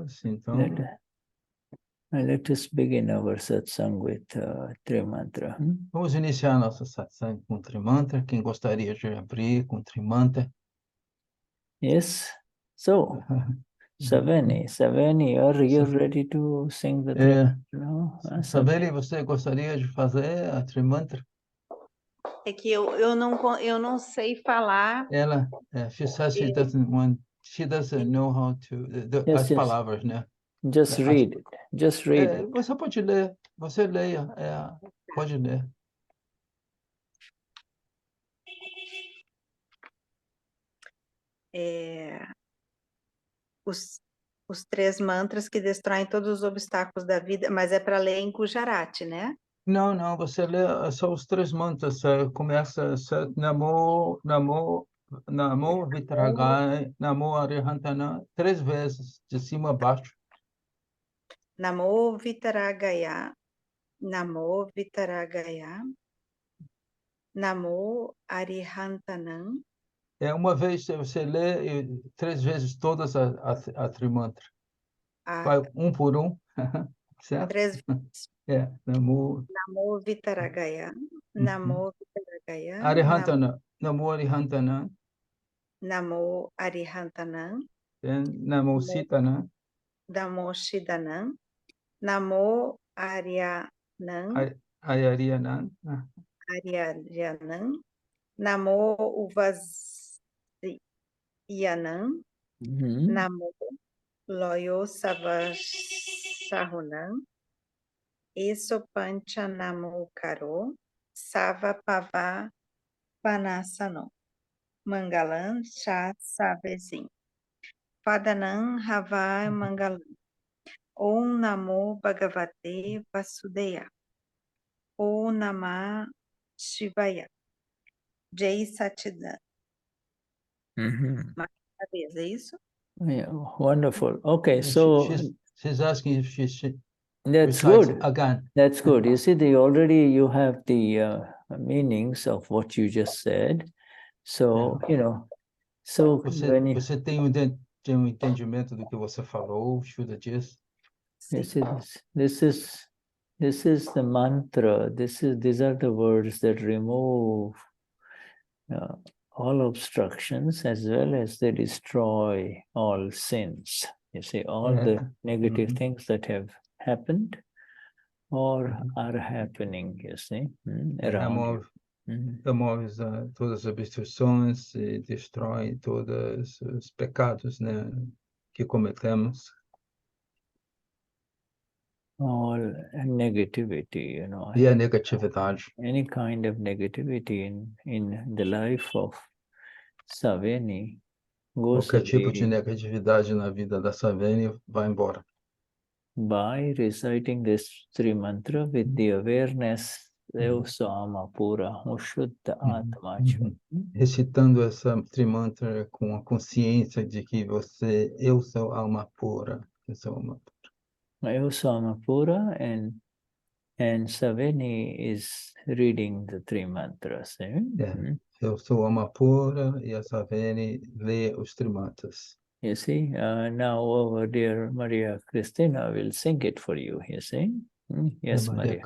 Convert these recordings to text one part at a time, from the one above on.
mantras. Então, let us begin our satsang with Trimantra. Vamos iniciar nossa satsang com Trimantra. Quem gostaria de abrir com Trimantra? Yes. So, Savani, are you ready to sing the Trimantra? No? Savani, você gostaria de fazer a Trimantra? É que eu não sei falar. Ela, she says she doesn't know how to, as palavras, né? Just read it. Just read it. Você pode ler, você leia, pode ler. Os 3 mantras que destroem todos os obstáculos da vida, mas é para ler em Gujarati, né? Não, você lê só os 3 mantras. Começa Namo, Namo, Namo Vitragai, Namo Arihantana, 3 vezes, de cima a baixo. Namo Vitaragaya, Namo Vitaragaya, Namo Arihantanam. Uma vez você lê 3 vezes todas a Trimantra. Vai um por um, certo? 3 vezes. Namo Vitaragaya, Namo Vitaragaya, Arihantana, Namo Arihantana. Namo Arihantanam. Namo Sitana. Namo Shidanam. Namo Aryanam. Ayarianan. Aryanam. Namo Uvasyanam. Namo Loyo Savasahunam. Eso Pancha Namo Karo. Sava Pava Panasano. Mangalam Cha Savesim. Padanam Hava Mangalam. Om Namo Bhagavate Vasudevaya. Om Namah Shivaya. Jai Satchidananda. Mais uma vez, é isso? Yeah, wonderful. Okay, so she's asking if she that's good. Again. That's good. You see, you have the meanings of what you just said. So, so você tem um entendimento do que você falou, Shuddha diz? You see, this is the mantra. These are the words that remove all obstructions as well as they destroy all sins. You see, all the negative things that have happened or are happening, you see, around remove todas as obstruções e destrói todos os pecados, né, que cometemos. All negativity, E a negatividade. Any kind of negativity in the life of Savani goes Qualquer tipo de away negatividade na vida da Savani vai embora. by reciting this three mantra with the awareness Sama Pura Vishuddhatma. Recitando essa trimantra com a consciência de que eu sou alma pura. Eu sou alma pura. Sama Pura and Savani is reading the three mantras. Eu sou alma pura e a Savani lê os trimantras. You see, now our dear Maria Cristina will sing it for you, you see? Yes, Maria.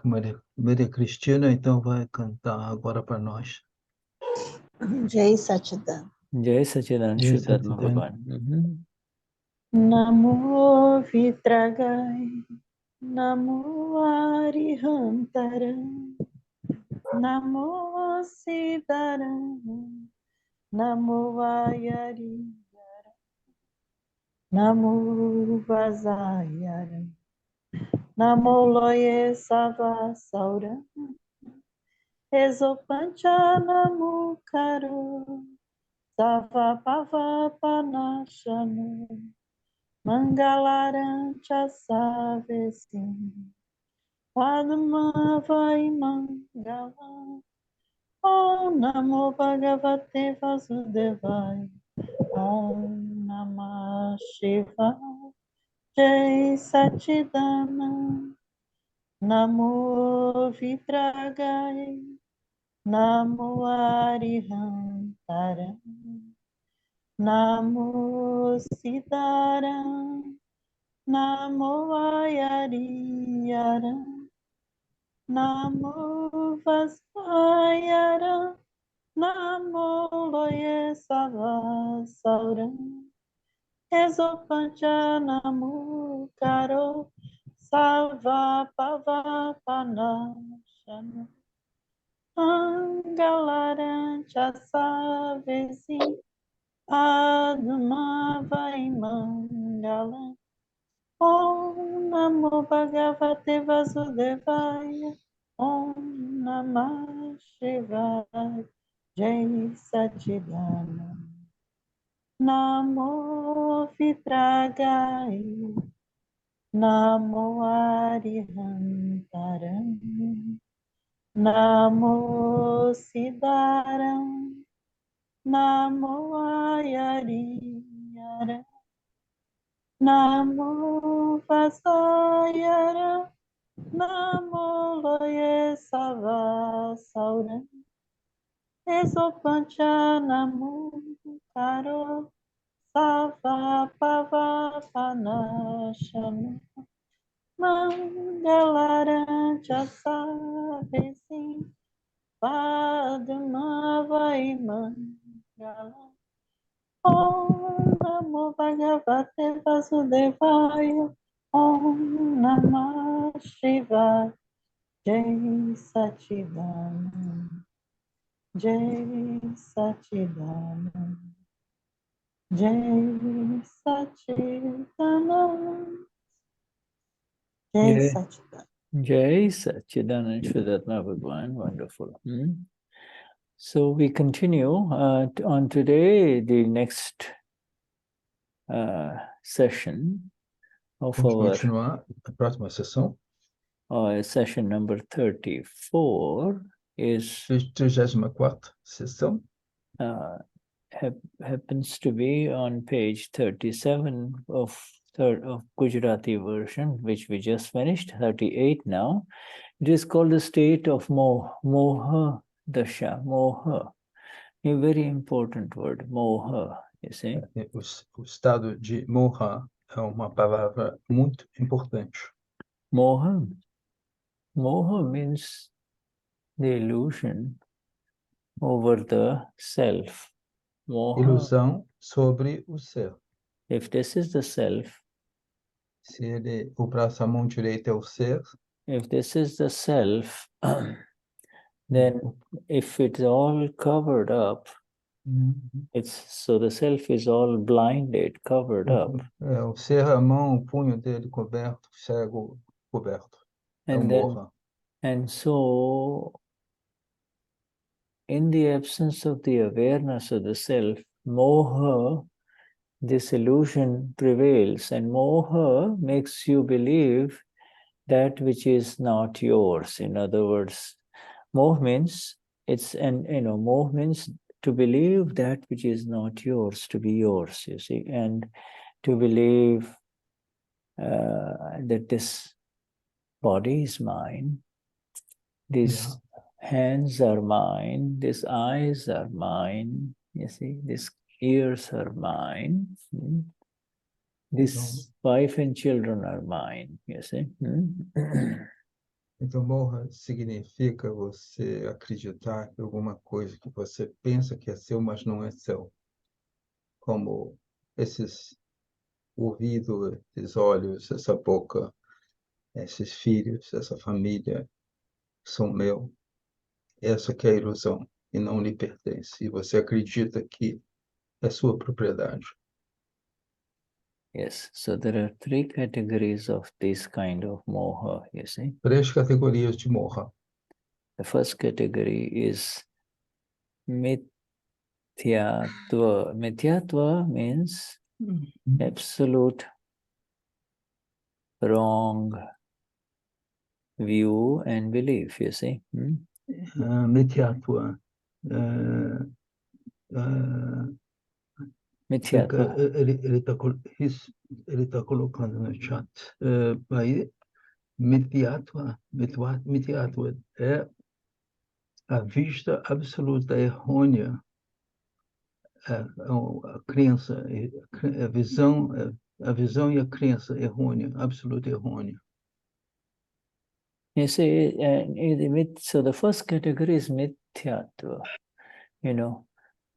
Maria Cristina, então, vai cantar agora para nós. Jai Satchidananda. Jai Satchidananda Shuddhatma Bhavan. Namo Vitragai, Namo Arihantaram, Namo Siddharam, Namo Vayari. Namo Vasayaram, Namo Loye Savasauram, Ezopancha Namo Karo, Sava Pava Panashano, Mangalarancha Savesim, Padma Vai Mangalam, Om Namo Bhagavate Vasudevaya. Om Namah Shivaya, Jai Satchidananda, Namo Vitragai, Namo Arihantaram, Namo Siddharam, Namo Ayariyara, Namo Vasayara, Namo Loye Sava Sauram, Ezopancha Namo Karo, Sava Pava Panashana, Angalarancha Savesi, Adma Vaimangala. Om Namo Bhagavate Vasudevaya. Om Namah Shivaya. Jai Satchidananda. Namo Vitragaya. Namo Arihantaram. Namo Siddharam. Namo Ayariyaram. Namo Vasayara, Namo Loye Sava Sauram, Esopancha Namo Karo, Sava Pava Panashana, Mangalarancha Savesi, Padma Vaimangala. Om Namo Bhagavate Vasudevaya. Om Namah Shivaya. Jai Satchidananda. Jai Satchidananda. Jai Satchidananda. Jai Jai, Satchidananda. Jai Satchidanand Vishuddhatma Bhagwan. Wonderful. So we continue on today, the next session of Vamos our continuar a próxima sessão. Session number 34 is 34ª sessão. Happens to be on page 37 of Gujarati version, which we just finished, 38 now. It is called the state of Moha Dasha, Moha. A very important word, Moha, you see. O estado de Moha é uma palavra muito importante. Moha means the illusion over the self. Moha, Ilusão sobre o ser. if this is the self, Se o braço, a mão direita é o ser, if this is the self, then if it's all covered up, so the self is all blinded, covered up. o ser, a mão, o punho dele coberto, cego, coberto. É o Moha. And so, in the absence of the awareness of the self, Moha, this illusion prevails, and Moha makes you believe that which is not yours. In other words, Moha means Moha means to believe that which is not yours to be yours, you see, and to believe that this body is mine, these hands are mine, these eyes are mine, you see, these ears are mine, this wife and children are mine, you see. Então, Moha significa você acreditar em alguma coisa que você pensa que é seu, mas não é seu. Como esses ouvidos, esses olhos, essa boca, esses filhos, essa família são meu. Essa que é a ilusão e não lhe pertence. E você acredita que é sua propriedade. Yes, so there are 3 categories of this kind of moha, you see. 3 categorias de Moha. The first category is Mithyatav. Mithyatav means absolute wrong view and belief, you see. Mithyatav. Mithyatav. Ele tá colocando no chat. Aí, Mithyatav é a vista absoluta errônea, a crença, a visão a visão e a crença errônea, absoluta errônea. You see, so the first category is Mithyatav. You know,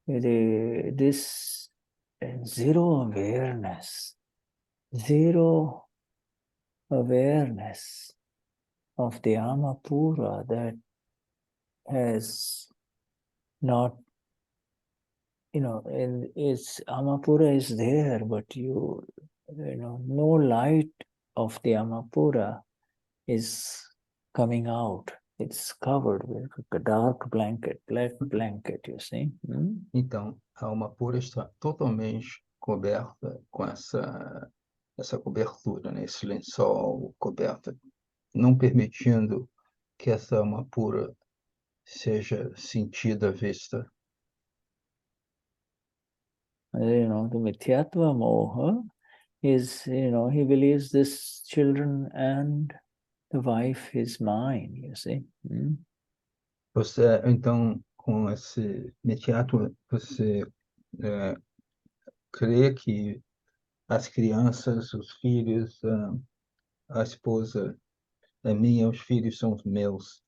this zero awareness of the Amapura that has not, and it's Amapura is there, but no light of the Amapura is coming out. It's covered with a dark blanket, black blanket, you see. Então, a alma pura está totalmente coberta com essa cobertura, né? Esse lençol coberta, não permitindo que essa alma pura seja sentida, vista. The Mithyatav is, he believes this children and the wife is mine, you see. Você, então, com esse Mithyatav, você crê que as crianças, os filhos, a esposa é minha, os filhos são os meus.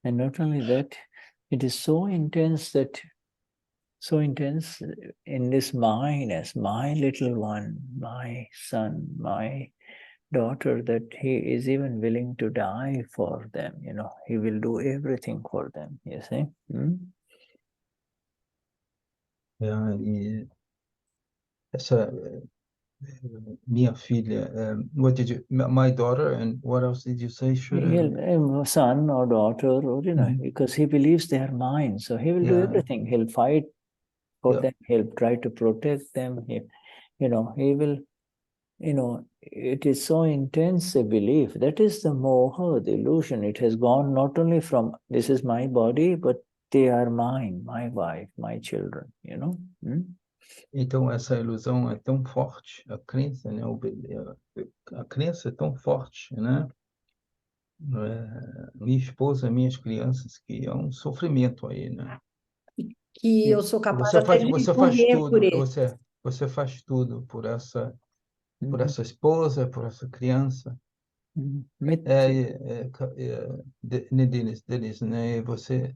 And not only that, it is so intense in this mine as my little one, my son, my daughter, that he is even willing to die for them. He will do everything for them, you see. E essa minha filha, what did you, my daughter, and what else did you say? Son or daughter, or because he believes they are mine, so he will do everything. He'll fight for them. He'll try to protect them. He will. It is so intense a belief. That is the moha, the illusion. It has gone not only from this is my body, but they are mine, my wife, my children. Então, essa ilusão é tão forte, a crença, né? A crença é tão forte, né? Minha esposa, minhas crianças, que é um sofrimento aí, né? Que eu sou capaz até de morrer por ele. Você faz tudo por essa esposa, por essa criança. Deles, né? E você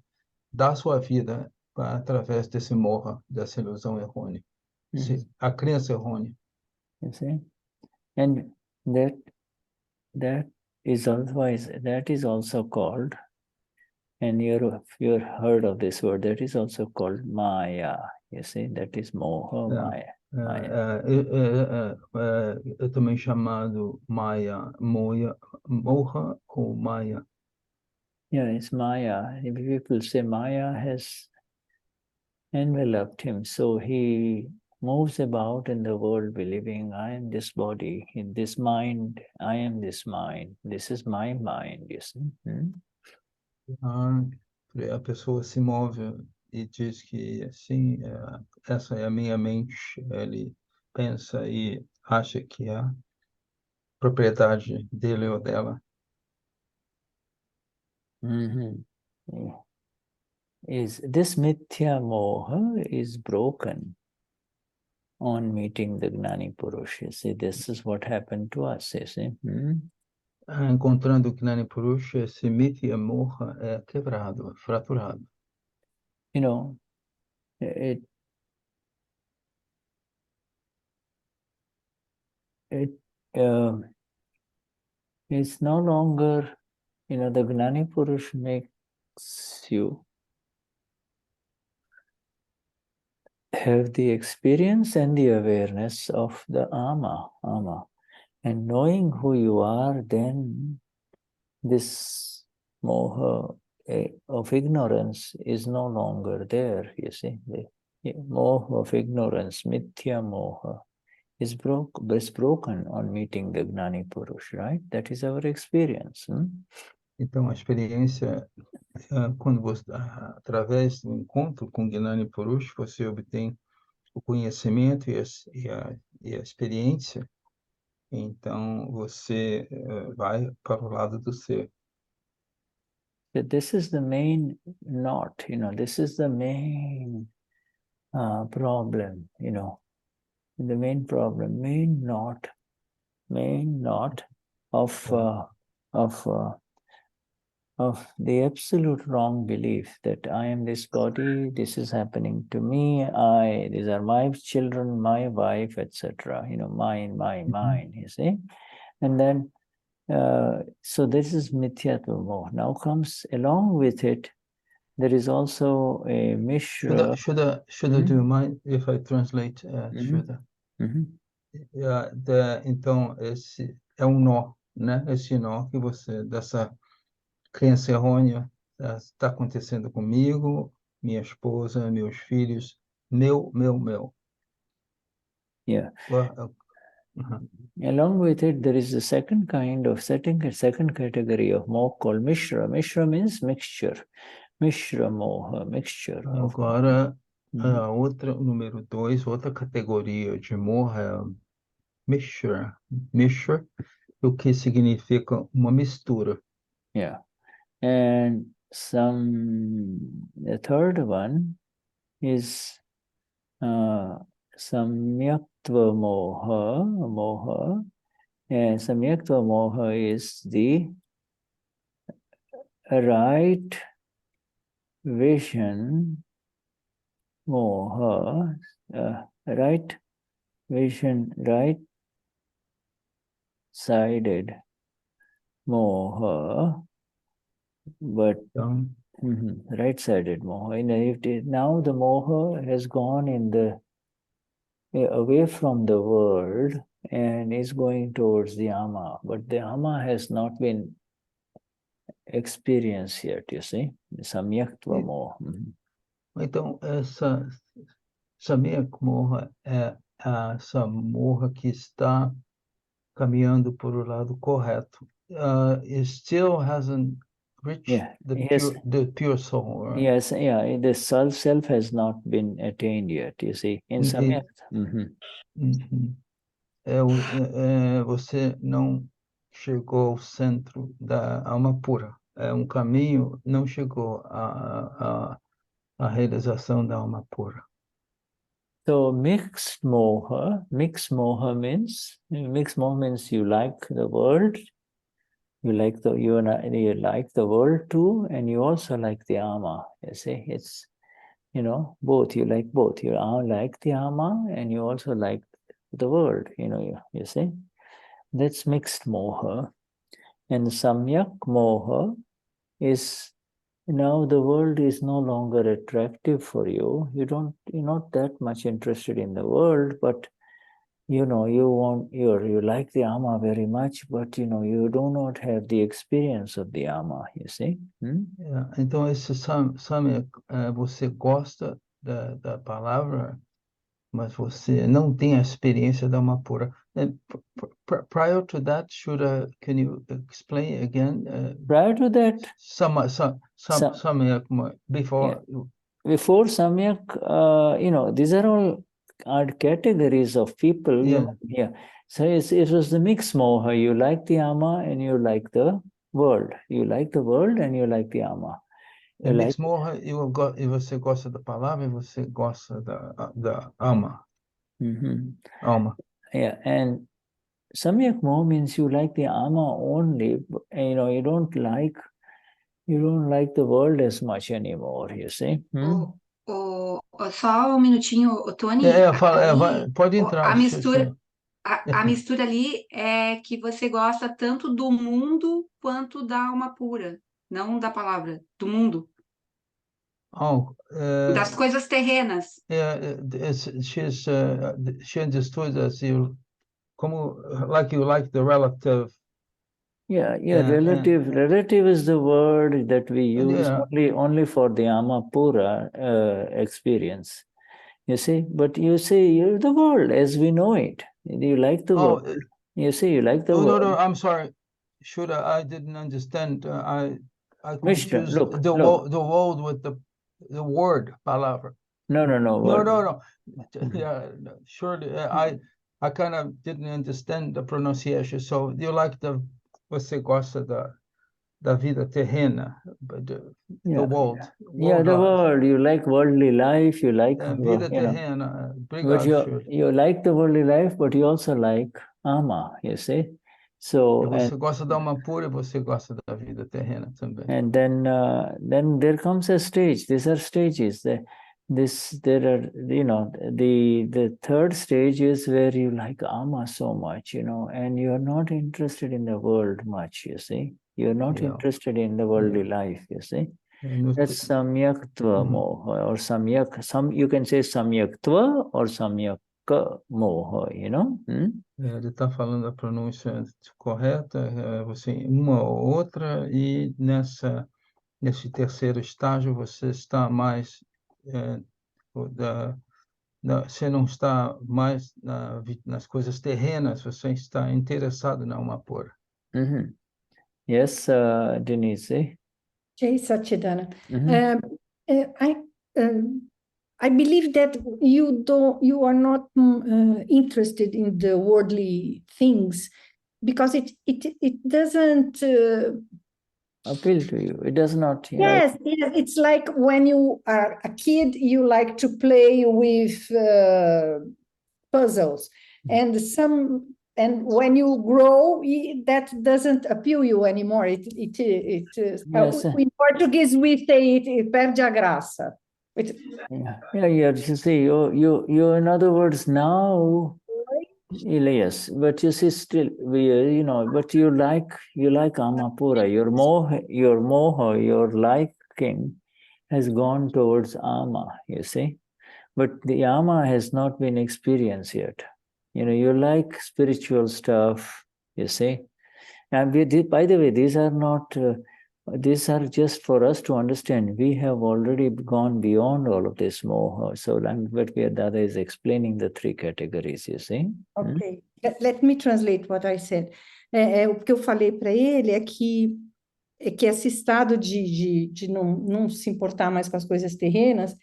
dá a sua vida através desse moha, dessa ilusão errônea. A crença errônea. You see? And that is also called, and you've heard of this word, that is also called Maya. You see, that is moha, Maya. É também chamado Maya, Moha ou Maya. Yeah, it's Maya. People say Maya has enveloped him, so he moves about in the world believing I am this body, in this mind, I am this mind, this is my mind, you see. A pessoa se move e diz que, assim, essa é a minha mente. Ele pensa e acha que é a propriedade dele ou dela. Yeah. Is this Mithya Moha is broken on meeting the Gnani Purush. You see, this is what happened to us, you see. Encontrando o Gnani Purush, esse Mithya Moha é quebrado, é fraturado. It's no longer, the Gnani Purush makes you have the experience and the awareness of the ama. And knowing who you are, then this moha of ignorance is no longer there, you see. The moha of ignorance, mithya moha, is broken on meeting the Gnani Purush, right? That is our experience. Então, a experiência, quando você, através do encontro com Gnani Purush, você obtém o conhecimento e a experiência. Então, você vai para o lado do ser. This is the main knot, this is the main problem, the main problem, main knot of the absolute wrong belief that I am this body, this is happening to me, these are my children, my wife, etc. Mine, you see. And then, so this is Mithyatav. Now comes along with it, there is also a Mishra. Shuddha, do you mind if I translate Shuddha? Então, esse é um nó, né? Esse nó que você, dessa crença errônea, está acontecendo comigo, minha esposa, meus filhos, meu. Yeah. Along with it, there is a second category of moha called Mishra. Mishra means mixture. Mishra moha, mixture. Agora, o número 2, outra categoria de moha é Mishra. Mishra, o que significa uma mistura. Yeah. And the third one is Samyaktva-moha. And Samyaktva-moha is the right vision moha, right vision, right-sided moha, but right-sided moha. Now the moha has gone away from the world and is going towards the ama, but the ama has not been experienced yet, you see. Samyaktva moha. Então, essa Samyak moha é essa moha que está caminhando por o lado correto. It still hasn't reached the pure soul. Right? Yes, yeah, the self has not been attained yet, you see. In Samyak. Você não chegou ao centro da alma pura. É um caminho, não chegou à realização da alma pura. So mixed moha means you like the world, you like the world too, and you also like the ama. You see, it's both. You like both. You like the ama, and you also like the world. You see, that's mixed moha, and samyak moha is. Now the world is no longer attractive for you. You're not that much interested in the world, but you like the ama very much, but you do not have the experience of the ama, you see. Então esse samyak, você gosta da palavra, mas você não tem a experiência da alma pura. Prior to that, can you explain again? Prior to that, Samyak, before. Yeah. Before Samyak, these are all categories of people. Yeah. So it was the mixed moha. You like the ama and you like the world. You like the world and you like the ama. Mixed moha, você gosta da palavra e você gosta da alma. Alma. Yeah, and Samyak moha means you like the ama only. You don't like the world as much anymore, you see. Só um minutinho, Tony. Pode entrar. A mistura ali é que você gosta tanto do mundo quanto da alma pura, não da palavra, do mundo. Das coisas terrenas. She understood as you like the relative. Relative is the word that we use only for the Amapura experience. You see, but you say you're the world as we know it. You like the world. You say you like the world. No, I'm sorry. I didn't understand. I confused look. the world with the word, palavra. No. Word. No. Surely, I kind of didn't understand the pronunciation. So you like você gosta da vida terrena, the Yeah. world. Yeah, the world. You like worldly life. You like, A vida you know. terrena. But Obrigado, you like the worldly life, but you also like ama, you see. So você gosta da alma pura, você gosta da vida terrena também. and then there comes a stage. These are stages. There are, you know, the third stage is where you like ama so much, you know, and you are not interested in the world much, you see. You're not interested in the worldly life, you see. That's Kshayak-Moha or you can say Kshayak-Twa or Kshayak-Moha, you know. Ele está falando a pronúncia correta, você uma ou outra, e nesse terceiro estágio você está mais você não está mais nas coisas terrenas, você está interessado na alma pura. Yes, Denise. Jai Satchidana. I believe that you are not interested in the worldly things because it doesn't appeal to you. It does not. Yes, it's like when you are a kid, you like to play with puzzles, and when you grow, that doesn't appeal you anymore. Yes. In Portuguese, we say it perde a graça. Yeah. You see, you in other words now, yes, but you see still, you know, but you like Amapura, your moha, your liking has gone towards Ama, you see, but the Ama has not been experienced yet. You know, you like spiritual stuff, you see, and by the way, these are not. These are just for us to understand. We have already gone beyond all of this moha. So, but Dada is explaining the three categories, you see. Okay, let me translate what I said. O que eu falei para ele é que esse estado de não se importar mais com as coisas terrenas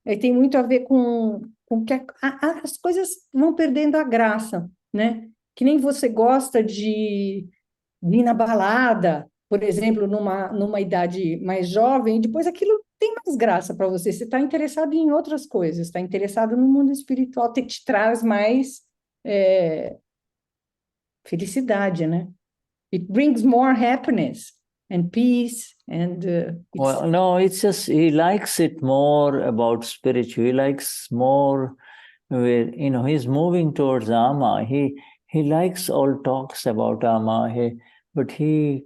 tem muito a ver com que as coisas vão perdendo a graça, né? Que nem você gosta de ir na balada, por exemplo, numa idade mais jovem, e depois aquilo tem mais graça para você. Você está interessado em outras coisas, está interessado no mundo espiritual, que te traz mais felicidade, né? It brings more happiness and peace and well, no, it's just he likes it more about spiritual. He likes more where, you know, he's moving towards Ama. He likes all talks about Ama, but he's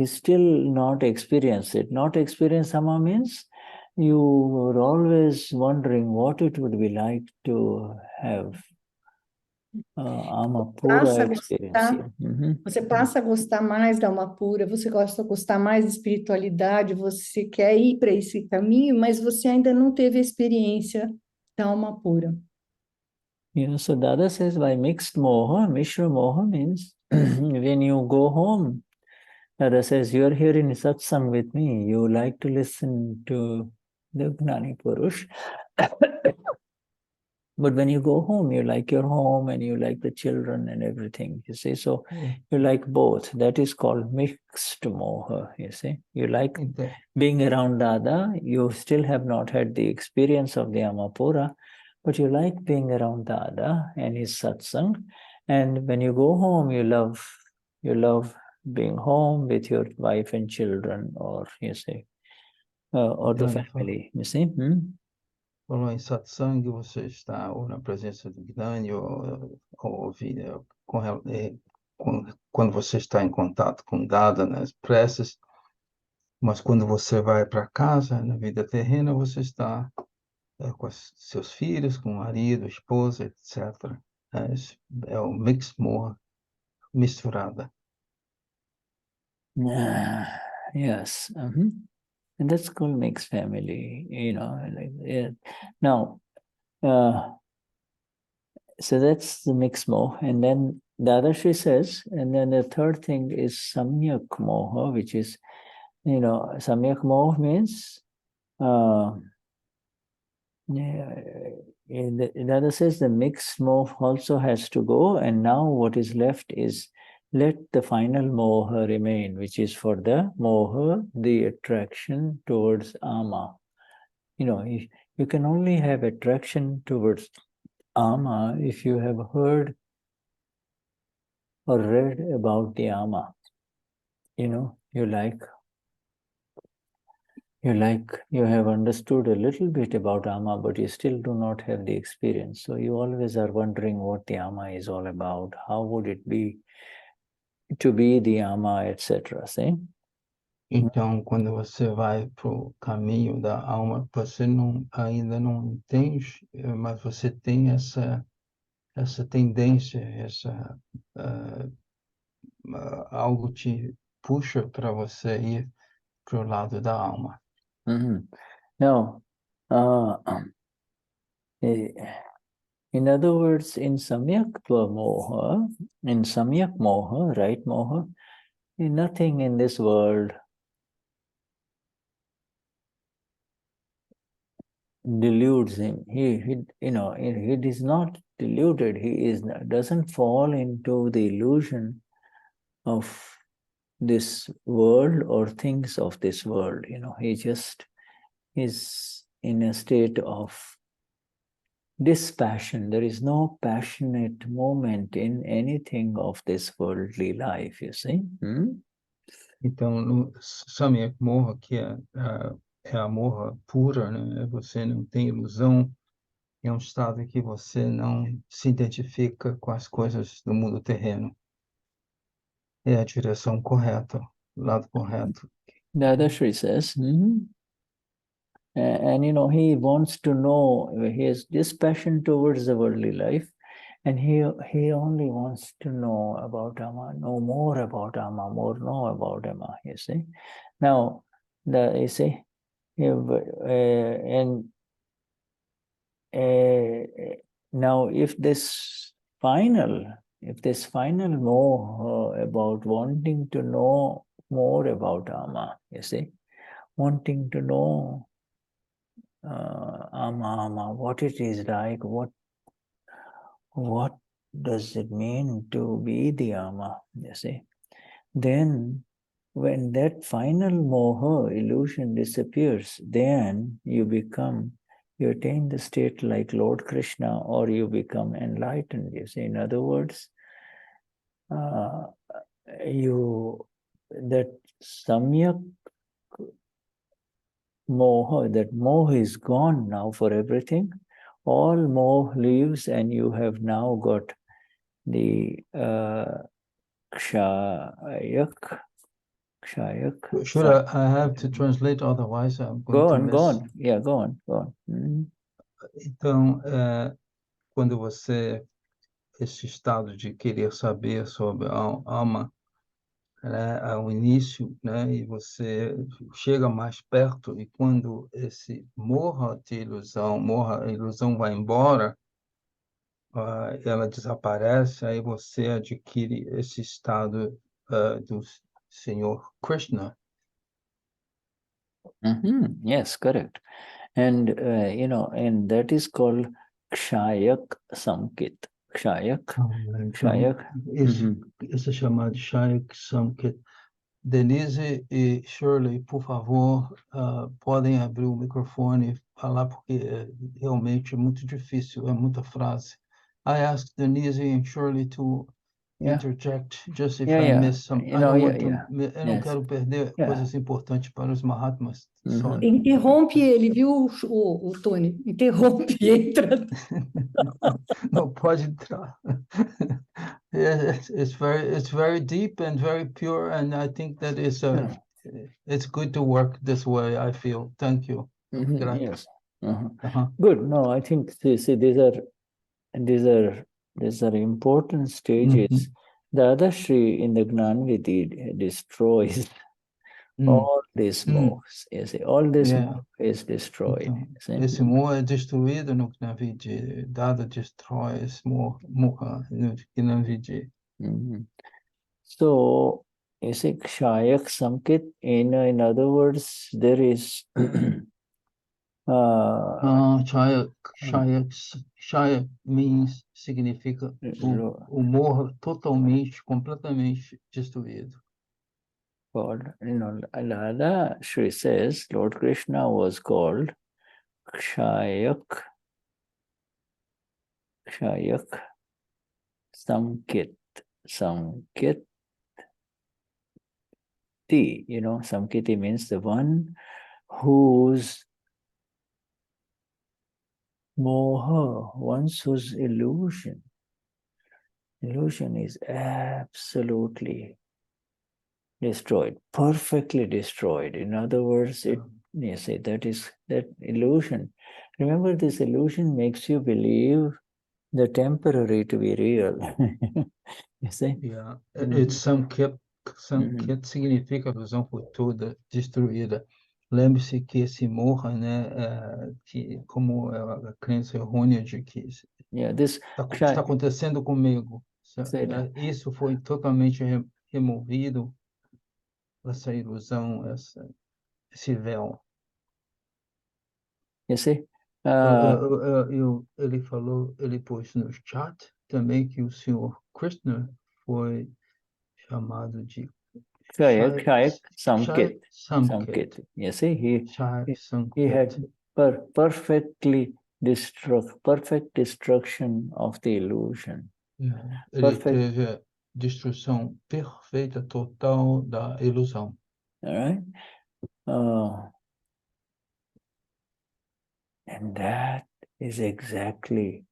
still not experienced it. Not experienced Ama means you were always wondering what it would be like to have Ama pura experience. Você passa a gostar mais da alma pura, você gosta de gostar mais de espiritualidade, você quer ir para esse caminho, mas você ainda não teve a experiência da alma pura. Yeah, so Dada says by mixed moha, Mishra moha means when you go home, Dada says you are here in satsang with me, you like to listen to the Gnani Purush. But when you go home, you like your home and you like the children and everything, you see. So you like both. That is called mixed moha, you see. You like being around Dada. You still have not had the experience of the Amapura, but you like being around Dada and his satsang. And when you go home, you love being home with your wife and children, or you see, or the family, you see. Falou em satsang, você está ou na presença do Gnani, quando você está em contato com Dada nas preces, mas quando você vai para casa, na vida terrena, você está com seus filhos, com o marido, esposa, etc. É o mixed moha, misturada. Yes. And that's called mixed family, you know. Now, so that's the mixed moha. And then Dadashri says, and then the third thing is samyak moha, which is, you know, samyak moha means, Dada says the mixed moha also has to go, and now what is left is let the final moha remain, which is for the moha, the attraction towards ama. You know, you can only have attraction towards ama if you have heard or read about the ama. You know, you have understood a little bit about ama, but you still do not have the experience. So you always are wondering what the ama is all about. How would it be to be the ama, etc. See? Então, quando você vai para o caminho da alma, você ainda não entende, mas você tem essa tendência, algo te puxa para você ir para o lado da alma. Now, in other words, in Samyak Moha, right Moha, nothing in this world deludes him. He is not deluded. He doesn't fall into the illusion of this world or things of this world. You know, he just is in a state of dispassion. There is no passionate moment in anything of this worldly life, you see. Então, no Samyak Moha, que é a Moha pura, né? Você não tem ilusão, é um estado em que você não se identifica com as coisas do mundo terreno. É a direção correta, o lado correto. Dadashri says, and you know, he wants to know, he has dispassion towards the worldly life, and he only wants to know about Ama, know more about Ama, know about Ama, you see. Now, you see, now if this final moha about wanting to know more about Ama, you see, wanting to know Ama, what it is like, what does it mean to be the Ama, you see. Then when that final moha illusion disappears, then you attain the state like Lord Krishna, or you become enlightened, you see. In other words, that samyak moha, that moha is gone now for everything. All moha leaves, and you have now got the Kshayak. Should I have to translate, otherwise I'm going to miss. Go on. Yeah, go on. Então, quando você, esse estado de querer saber sobre a alma, né, ao início, né, e você chega mais perto, e quando esse a ilusão vai embora, ela desaparece, aí você adquire esse estado do Senhor Krishna. Yes, correct. And and that is called Kshayak Samkit. Kshayak. Esse é chamado Kshayak Samkit. Denise e Shirley, por favor, podem abrir o microfone e falar, porque realmente é muito difícil, é muita frase. I asked Denise and Shirley to interject, just if I miss some. I don't want to. Eu não quero perder coisas importantes para os Mahatmas. Sorry. Interrompe ele, viu, o Tony? Interrompe, entra. Não pode entrar. It's very deep and very pure, and I think that it's good to work this way, I feel. Thank you. Yes. Good. No, I think these are important stages. Dadashri in the Gnanvidhi destroys all these mohas. You see, all this moha is destroyed. Então, esse moha é destruído no Gnanvidhi. Dada destrói esse moha no Gnanvidhi. So, you see, Kshayak Samkit, in other words, there is Kshayak means, significa o Moha totalmente, completamente destruído. Called, Dadashri says Lord Krishna was called Kshayak Samkiti. Samkiti means the one whose moha, whose illusion is absolutely destroyed, perfectly destroyed. In other words, that illusion. Remember, this illusion makes you believe the temporary to be real. You see? Yeah, it's Samkit significa a ilusão toda destruída. Lembre-se que esse Moha, né, que como a crença errônea de que está acontecendo comigo, isso foi totalmente removido, essa ilusão, esse véu. You see? Ele pôs no chat também que o Senhor Krishna foi chamado de Kshayak Samkit. You see, he had perfect destruction of the illusion. Ele teve a destruição perfeita, total da ilusão. All right? And that is exactly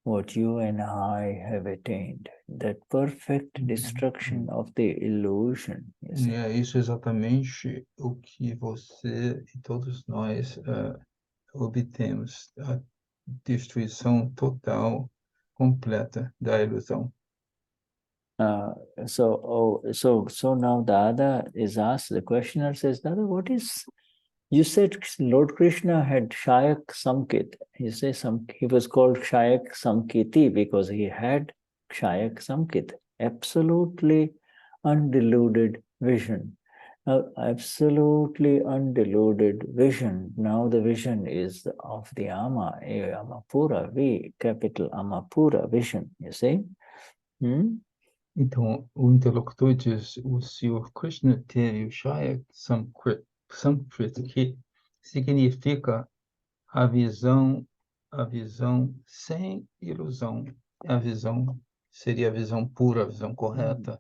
what you and I have attained. That perfect destruction of the illusion. É isso exatamente o que você e todos nós obtemos, a destruição total, completa da ilusão. So now Dada is asked, the questioner says, Dada, what is, you said Lord Krishna had Kshayak Samkit. He says he was called Kshayak Samkiti because he had Kshayak Samkit, absolutely undeluded vision. Absolutely undeluded vision. Now the vision is of the Amapura, capital Amapura vision, you see? Então, o interlocutor diz, o Senhor Krishna teve o Kshayak Samkrit, que significa a visão sem ilusão. A visão seria a visão pura, a visão correta.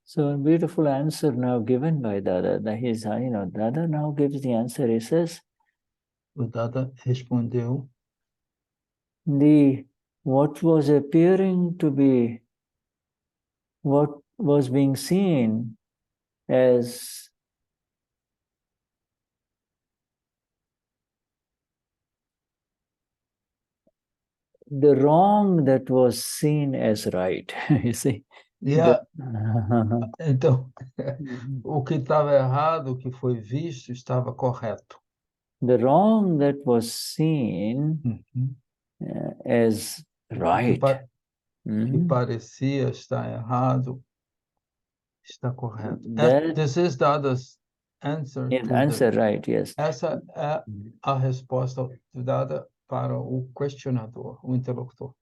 So a beautiful answer now given by Dada. Dada now gives the answer. He says, o Dada respondeu, what was appearing to be, what was being seen as the wrong that was seen as right. You see? Então, o que estava errado, o que foi visto, estava correto. The wrong that was seen as right. Que parecia estar errado, está correto. This is Dada's answer. Right, yes. Essa é a resposta dada para o questionador, o interlocutor.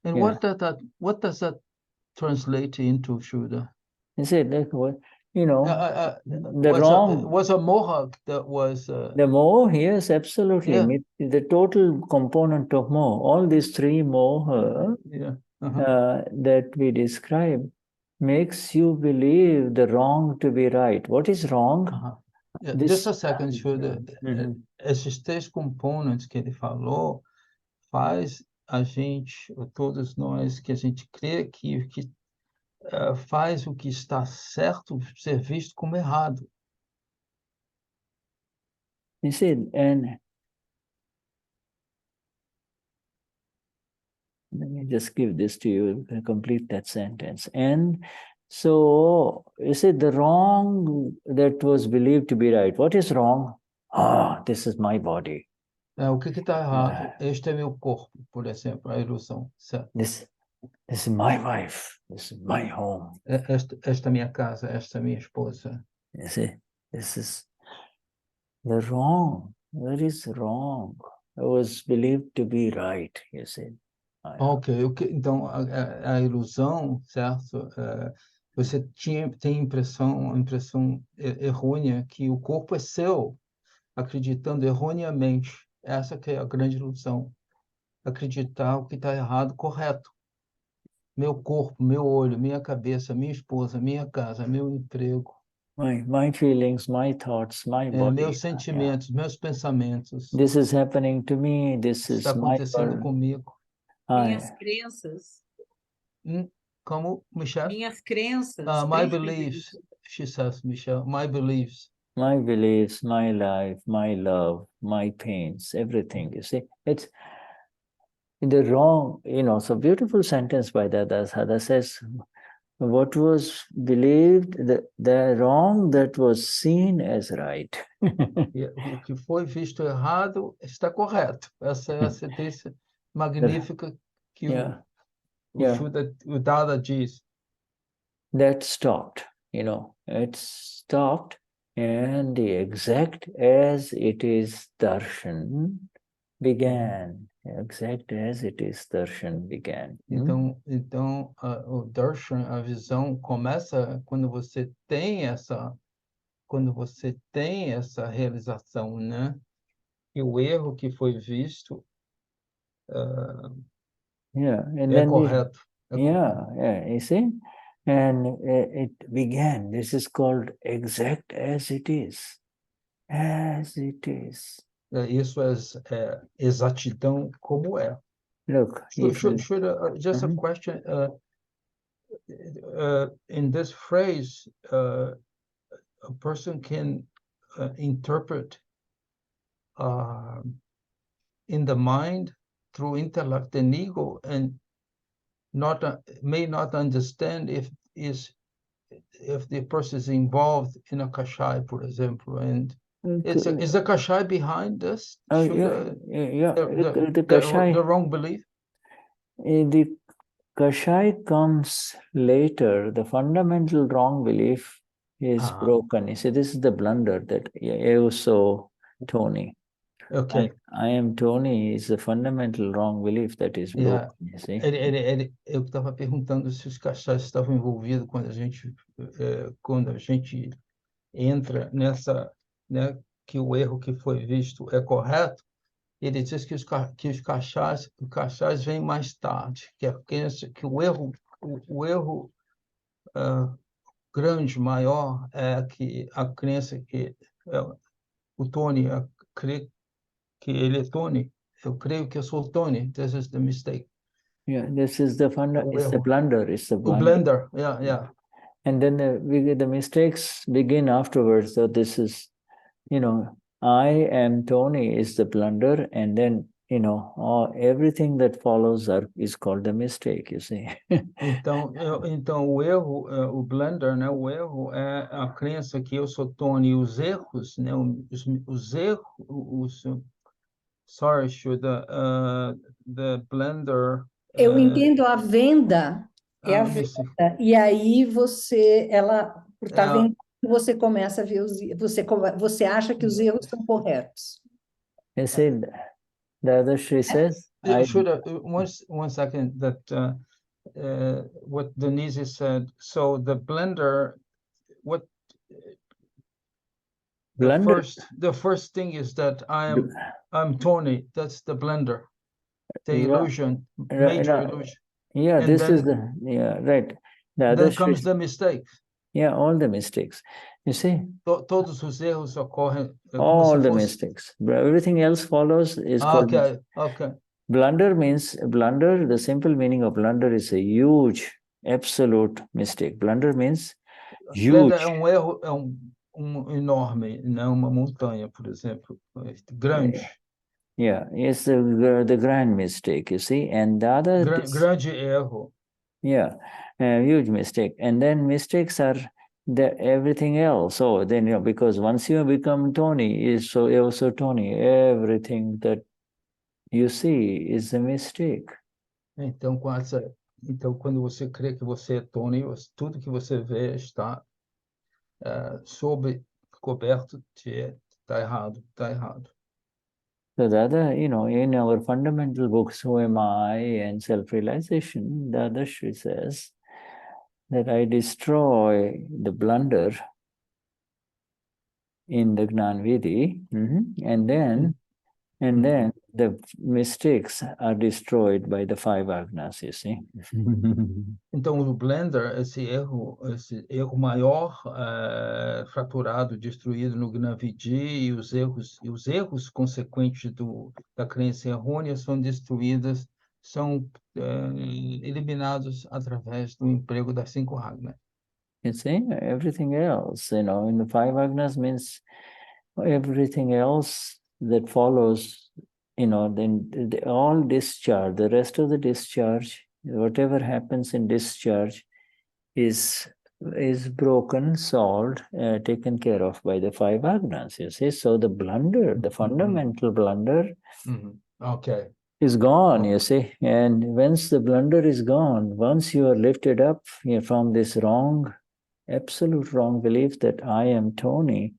And what does that translate into, Shuddha? You see, the wrong was a moha that was the moha, yes, absolutely. The total component of moha, all these three moha that we describe, makes you believe the wrong to be right. What is wrong? Just a second, Shuddha. Esses três componentes que ele falou faz a gente, todos nós, que a gente crê que faz o que está certo ser visto como errado. You see, and let me just give this to you to complete that sentence. And so, you see, the wrong that was believed to be right. What is wrong? This is my body. O que está errado? Este é meu corpo, por exemplo, a ilusão. This is my wife. This is my home. Esta é minha casa, esta é minha esposa. You see, this is the wrong That is wrong. It was believed to be right, you see. Ok, então a ilusão, certo? Você tem a impressão errônea que o corpo é seu, acreditando erroneamente. Essa que é a grande ilusão. Acreditar o que está errado, correto. Meu corpo, meu olho, minha cabeça, minha esposa, minha casa, meu emprego. My feelings, my thoughts, my body. Meus sentimentos, meus pensamentos. This is happening to me. This is Está my acontecendo comigo. Minhas crenças. Como, Michelle? Minhas crenças. My beliefs, she says, Michelle, my beliefs. My beliefs, my life, my love, my pains, everything, you see. It's the wrong, so beautiful sentence by Dada says, what was believed, the wrong that was seen as right. O que foi visto errado está correto. Essa é a sentença magnífica que o Dada diz. That stopped, it stopped, and the exact as it is darshan began. Exact as it is darshan began. Então, o darshan, a visão, começa quando você tem essa realização, né? E o erro que foi visto é correto. You see? And it began. This is called exact as it is. As it is. Isso é exatidão como é. Look, should just a question. In this phrase, a person can interpret in the mind through intellect and ego, and may not understand if the person is involved in a Kshayak, for example, and is the Kshayak behind this? The wrong belief. The Kshayak comes later. The fundamental wrong belief is broken. You see, this is the blunder that also Tony. Okay. I am Tony is a fundamental wrong belief that is broken. You see? Eu estava perguntando se os Kshayas estavam envolvidos quando a gente entra nessa, né, que o erro que foi visto é correto. Ele diz que os Kshayas vêm mais tarde, que o erro grande, maior, é que a crença que o Tony crê que ele é Tony. Eu creio que eu sou Tony. This is the mistake. Yeah, this is the it's the blunder. It's the blunder. Yeah. And then the mistakes begin afterwards. So this is, I am Tony is the blunder, and then everything that follows is called the mistake. You see. Então o erro, o blunder, né? O erro é a crença que eu sou Tony. Os erros, né? Os erros, sorry, Shuddha, the blunder. Eu entendo a venda, a venda, e aí por estar vendendo, você começa a ver você acha que os erros são corretos. You see, Dadashri says. Shuddha, one second. That what Denise said. So the blunder, what? The first thing is that I'm Tony. That's the blunder. The illusion, major illusion. Yeah, and this then, is right. Then comes the mistakes. Yeah, all the mistakes. You see? Todos os erros ocorrem. All the mistakes. Everything else follows is called. Okay. Blunder means, the simple meaning of blunder is a huge, absolute mistake. Blunder means huge. Blunder é erro, enorme, né? Uma montanha, por exemplo, grande. Yeah, it's the grand mistake, you see, and the other grande erro. Yeah, huge mistake, and then mistakes are everything else. So then because once you become Tony, you're also Tony. Everything that you see is a mistake. Então quando você crê que você é Tony, tudo que você vê está coberto de está errado. So the other, in our fundamental books, Who Am I and Self-Realization, Dadashri says that I destroy the blunder in the Gnan Vidhi, and then the mistakes are destroyed by the 5 agnas, you see. Então, o blender, esse erro maior, fraturado, destruído no Gnavidi, e os erros consequentes da crença errônea são destruídos, são eliminados através do emprego das 5 agnas. You see, everything else, in the 5 agnas means everything else that follows, then all discharge, the rest of the discharge, whatever happens in discharge is broken, solved, taken care of by the 5 agnas, you see. So the blunder, the fundamental blunder is gone, you see. And once the blunder is gone, once you are lifted up from this absolute wrong belief that I am Tony,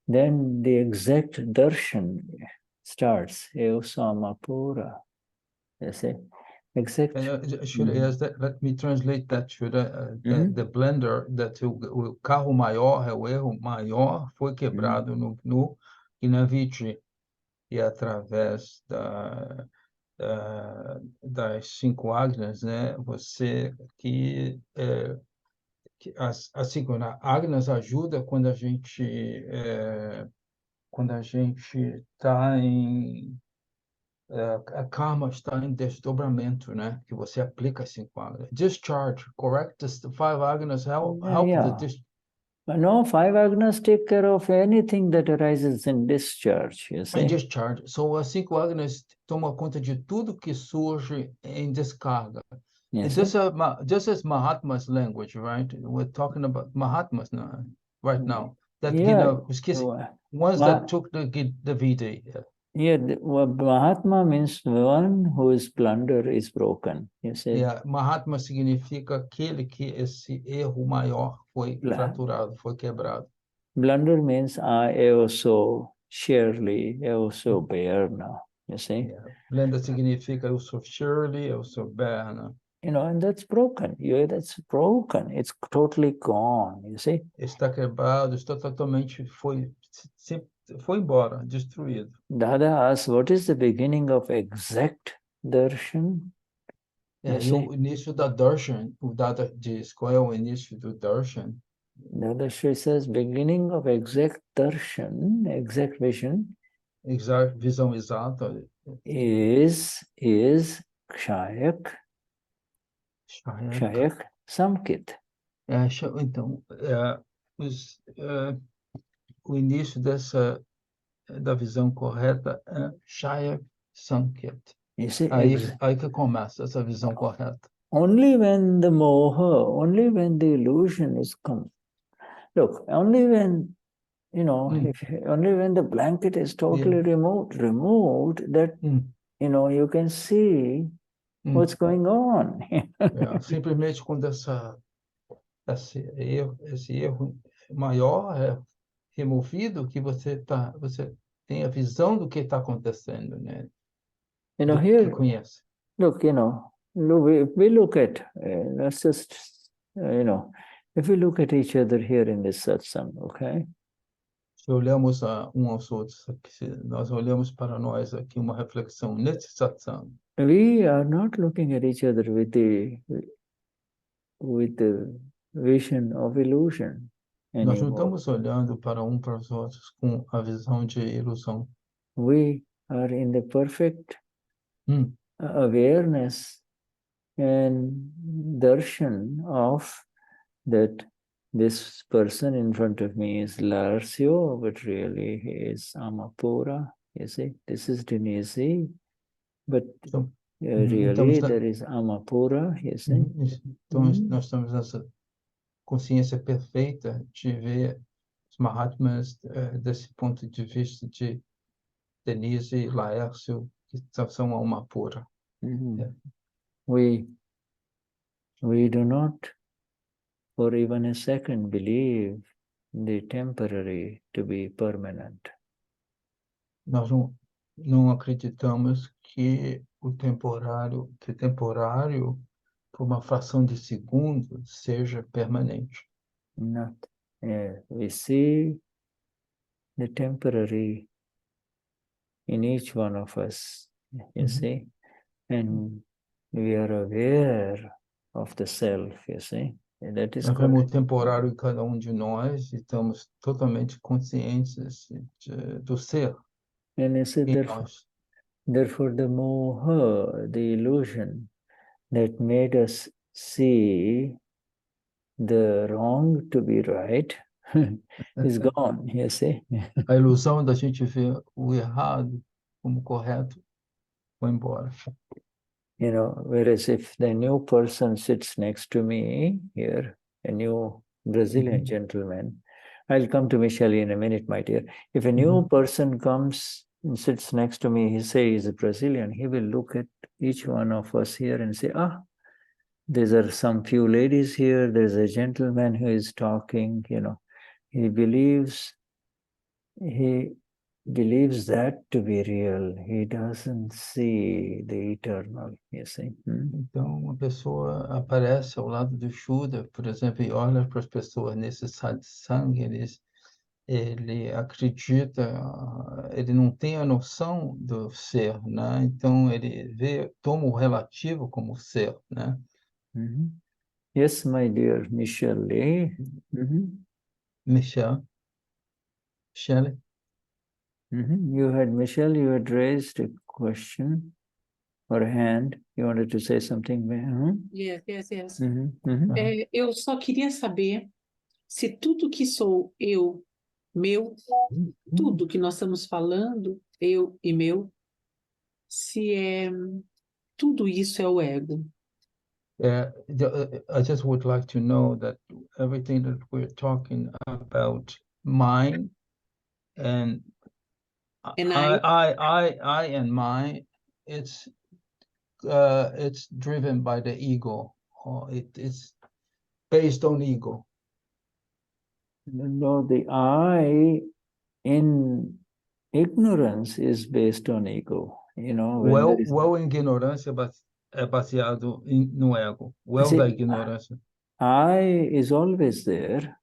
then the exact darshan starts. Eosamapura. You see? Exact. Let me translate that, Shuddha. The blender, that o carro maior, o erro maior, foi quebrado no Gnavidi, e através das 5 agnas, né? Você as 5 agnas ajuda quando a gente está em a karma está em desdobramento, né? Que você aplica as 5 agnas. Discharge, correct? The 5 agnas help the discharge. No, 5 agnas take care of anything that arises in discharge, you see. In discharge. So as 5 agnas tomam conta de tudo que surge em descarga. Yes, This is Mahatma's language, right? We're talking about Mahatmas now, right now. That ones that took the Vidi. Yeah, Mahatma means one whose blunder is broken. You see? Yeah, Mahatma significa aquele que esse erro maior foi fraturado, foi quebrado. Blunder means eu sou surely, eu sou Berna. You see? Yeah. Blunder significa eu sou Shirley, eu sou Berna. And that's broken. That's broken. It's totally gone. You see? Está quebrado, está totalmente foi embora, destruído. Dada asks, what is the beginning of exact darshan? E o início da darshan, o Dada diz, qual é o início do darshan? Dadashri says, beginning of exact darshan, exact vision, visão exata, is Kshayak Samkit. Então, o início da visão correta é Kshayak Samkit. Aí que começa essa visão correta. Only when the moha, only when the illusion is come. Look, only when, only when the blanket is totally removed, that, you can see what's going on. Simplesmente quando esse erro maior é removido, que você tem a visão do que está acontecendo, né? Here, que conhece. Look, we look at, let's just, if we look at each other here in this satsang, okay? Se olhamos aos outros, nós olhamos para nós aqui uma reflexão nesse satsang. We are not looking at each other with the vision of illusion anymore. Nós não estamos olhando para os outros com a visão de ilusão. We are in the perfect awareness and darshan of that this person in front of me is Larsio, but really he is Amapura. You see, this is Dinesi, but really there is Amapura. You see. Então nós estamos nessa consciência perfeita de ver os Mahatmas desse ponto de vista de Denise e Laércio, que são alma pura. We do not for even a second believe the temporary to be permanent. Nós não acreditamos que temporário, por uma fração de segundo, seja permanente. Not. We see the temporary in each one of us, you see, and we are aware of the self, you see. And that is Nós called. vemos o temporário em cada um de nós e estamos totalmente conscientes do ser And you see, em nós. therefore, the moha, the illusion that made us see the wrong to be right, is gone, you see. A ilusão da gente ver o errado como correto foi embora. You know, whereas if the new person sits next to me here, a new Brazilian gentleman, I'll come to Michelle in a minute, my dear. If a new person comes and sits next to me, he says he's a Brazilian, he will look at each one of us here and say, there are some few ladies here, there's a gentleman who is talking, you know. He believes that to be real. He doesn't see the eternal, you see. Então, uma pessoa aparece ao lado do Shuddha, por exemplo, e olha para as pessoas nesse satsang, ele acredita, ele não tem a noção do ser, né? Então, ele toma o relativo como ser, né? Yes, my dear Michelle. Michelle? Michelle, you had raised a question or a hand. You wanted to say something? Yes. Eu só queria saber se tudo que sou eu, meu, tudo que nós estamos falando, eu e meu, se tudo isso é o ego. I just would like to know that everything that we're talking about, mine and And I and mine, it's driven by the ego, or it's based on ego. No, the I in ignorance is based on ego. You know, Ignorância é baseado no ego. See, Da ignorância. I is always there,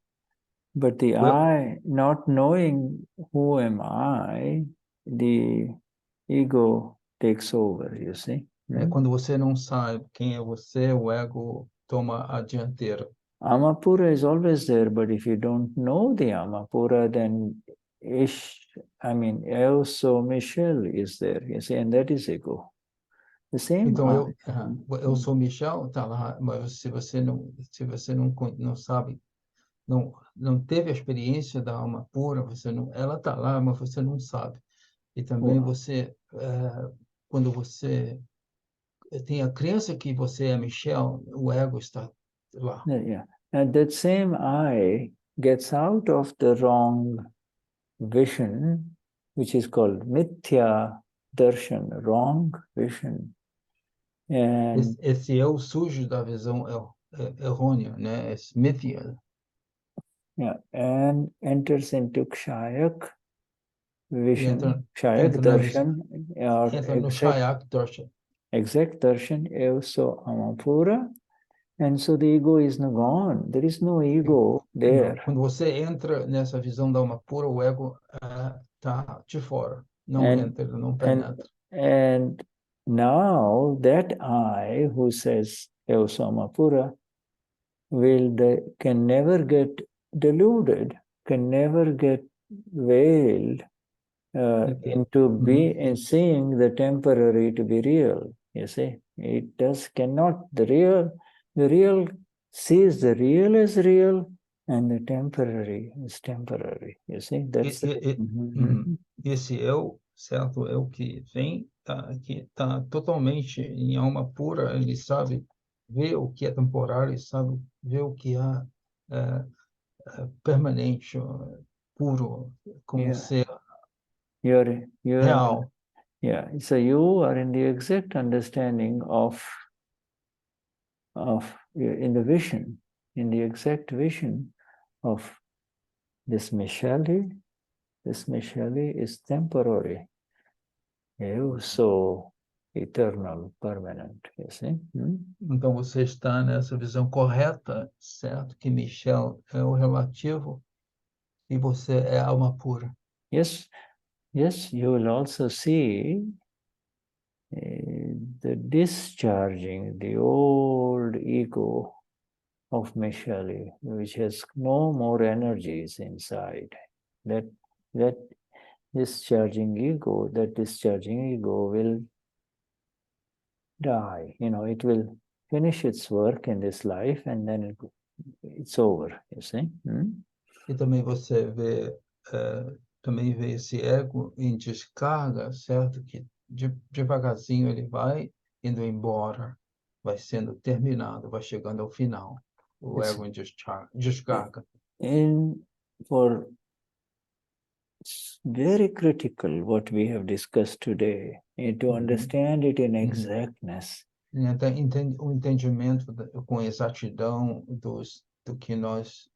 but the I, not knowing who am I, the ego takes over, you see. Quando você não sabe quem é você, o ego toma a dianteira. Amapura is always there, but if you don't know the Amapura, then eu sou Michelle is there, you see, and that is ego. The same. Então eu sou Michel, tá lá, mas se você não sabe, não teve a experiência da alma pura, ela tá lá, mas você não sabe. E também quando você tem a crença que você é Michel, o ego está lá. Yeah. And that same I gets out of the wrong vision, which is called Mithyatav, wrong vision. And Esse eu surge da visão errônea, né? Esse mithya. And enters into Kshayak vision, Kshayak entra Darshan, or no Kshayak Darshan. Exact Darshan, eu sou Amapura, and so the ego is gone. There is no ego there. Quando você entra nessa visão da alma pura, o ego está de fora, não entra, não penetra. And now that I who says eu sou Amapura can never get deluded, can never get veiled into being seeing the temporary to be real. You see, it cannot. The real sees the real as real, and the temporary is temporary. You see, that's esse eu, certo? Eu que vem, que está totalmente em alma pura, ele sabe ver o que é temporário, ele sabe ver o que é permanente, puro, como ser you're real. So you are in the exact understanding of in the vision, in the exact vision of this Michelle is temporary. eu sou eternal, permanent, you see? Então você está nessa visão correta, certo? Que Michel é o relativo e você é a alma pura. Yes, yes, you will also see the discharging the old ego of Michelle, which has no more energies inside. That discharging ego will die. It will finish its work in this life and then it's over, you see? E também você vê, também vê esse ego em descarga, certo? Que devagarzinho ele vai indo embora, vai sendo terminado, vai chegando ao final. O ego em descarga. It's very critical what we have discussed today, to understand it in exactness. O entendimento com exatidão do que nós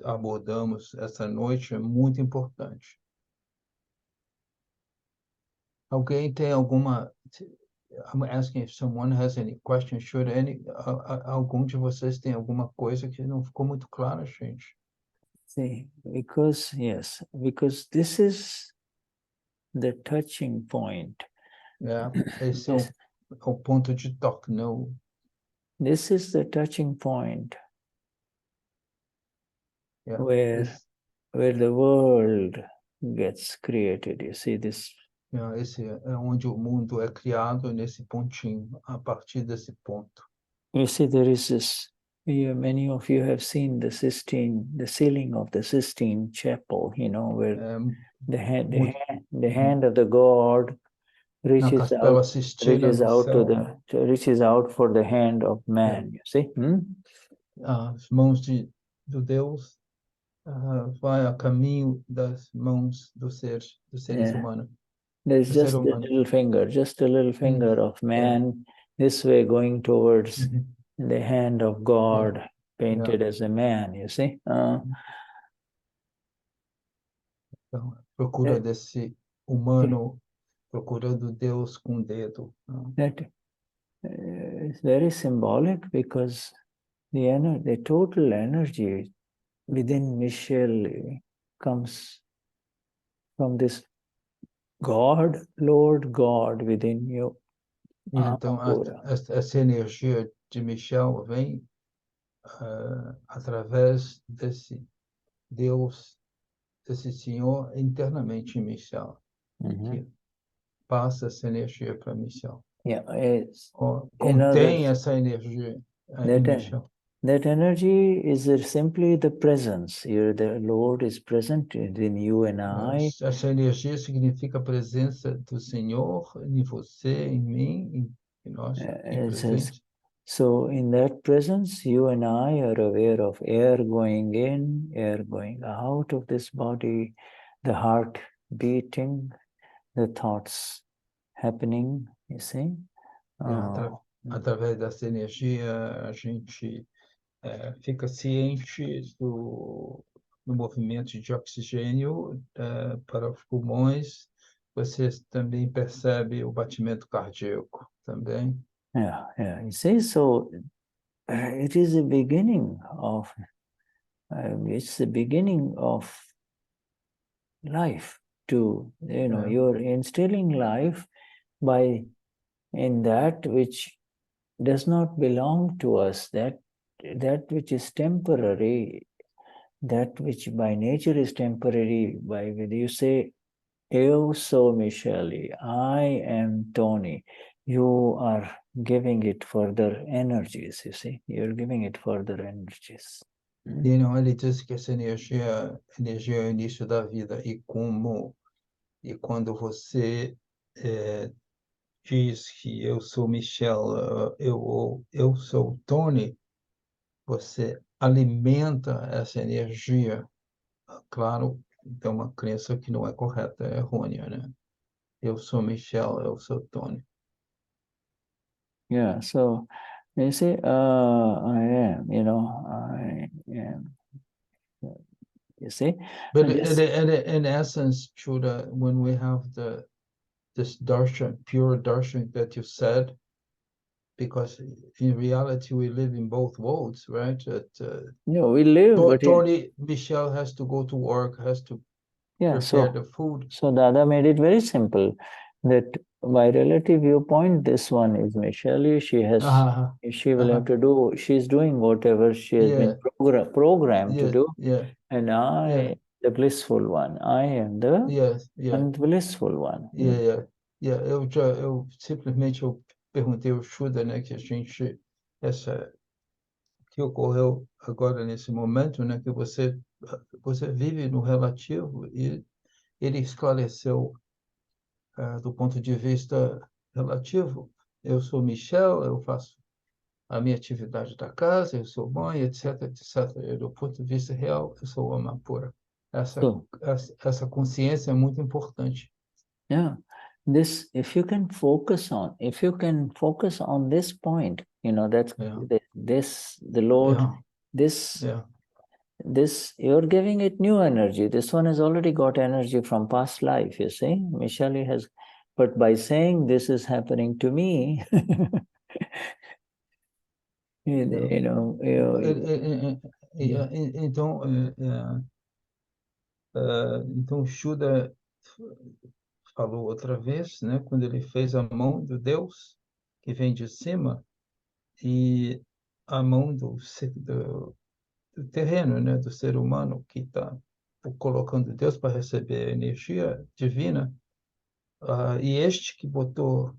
abordamos essa noite é muito importante. Alguém tem alguma... I'm asking if someone has any questions. Algum de vocês tem alguma coisa que não ficou muito clara, gente? See, because this is the touching point. Esse é o ponto de toque, não? This is the touching point where the world gets created. You see this? Esse é onde o mundo é criado, nesse pontinho, a partir desse ponto. You see, there is this. Many of you have seen the ceiling of the Sistine Chapel. Where the hand of the God reaches out for the hand of man. You see? As mãos do Deus vai a caminho das mãos dos seres humanos. There's just a little finger of man this way going towards the hand of God painted as a man, you see? Então, procura desse humano procurando Deus com o dedo. That is very symbolic because the total energy within Michelle comes from this God, Lord God within you. Então, essa energia de Michel vem através desse Deus, desse Senhor internamente em Michel, que passa essa energia para Michel. Contém essa energia em Michel. That energy is simply the presence. The Lord is present in you and I. Essa energia significa a presença do Senhor em você, em mim, em nós, presente. So in that presence, you and I are aware of air going in, air going out of this body, the heart beating, the thoughts happening, you see? Através dessa energia, a gente fica ciente do movimento de oxigênio para os pulmões. Você também percebe o batimento cardíaco também. You see, so it is the beginning of life. You're instilling life in that which does not belong to us, that which is temporary, that which by nature is temporary. You say, eu sou Michele, I am Tony. You are giving it further energies, you see. You're giving it further energies. Ele diz que essa energia é o início da vida. E quando você diz que eu sou Michel, eu sou Tony, você alimenta essa energia. Claro, é uma crença que não é correta, é errônea, né? Eu sou Michel, eu sou Tony. So you say, I am, I am. You see? But in essence, Shuddha, when we have the this darshan, pure darshan that you said, because in reality we live in both worlds, right? we live, but Tony, Michelle has to go to work, has to prepare the food. So Dada made it very simple, that by relative viewpoint, this one is Michelle. She has, she will have to do, she's doing whatever she has been programmed to do. And I, the blissful one, I am the unblissful one. Eu simplesmente perguntei ao Shuddha, né, que a gente, que ocorreu agora nesse momento, né, que você vive no relativo, e ele esclareceu do ponto de vista relativo. Eu sou Michelle, eu faço a minha atividade da casa, eu sou mãe, etc, etc. E do ponto de vista real, eu sou uma pura. Essa consciência é muito importante. Yeah, this, if you can focus on this point, you know, that's the Lord, this, you're giving it new energy. This one has already got energy from past life, you see. Michelle has, but by saying this is happening to me, então Shuddha falou outra vez, né, quando ele fez a mão do Deus que vem de cima e a mão do terreno, né, do ser humano que está colocando Deus para receber a energia divina, e este que botou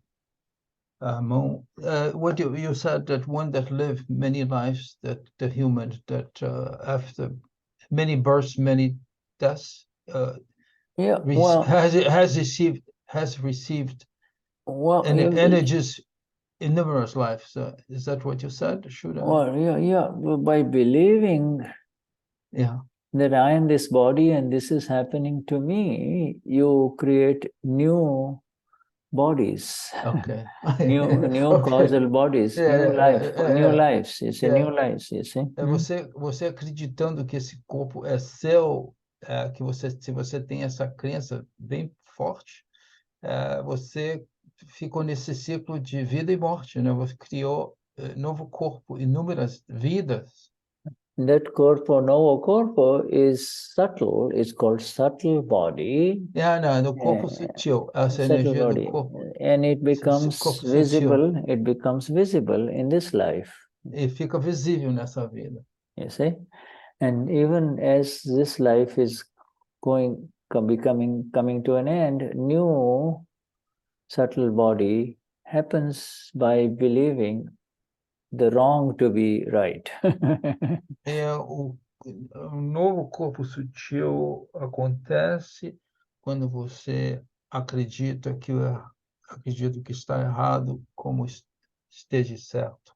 a mão. What you said, that one that lived many lives, that the human that after many births, many deaths, has received energies in numerous lives. Is that what you said? Well, by believing that I am this body and this is happening to me, you create new bodies, new causal bodies, new lives, you see, new lives, you see. Você acreditando que esse corpo é seu, que se você tem essa crença bem forte, você ficou nesse ciclo de vida e morte, né? Você criou novo corpo, inúmeras vidas. That novo corpo is subtle. It's called subtle body. No corpo sutil, essa energia do corpo. And it becomes visible. Sutil. It becomes visible in this life. E fica visível nessa vida. You see, and even as this life is coming to an end, new subtle body happens by believing the wrong to be right. O novo corpo sutil acontece quando você acredita que está errado como esteja certo.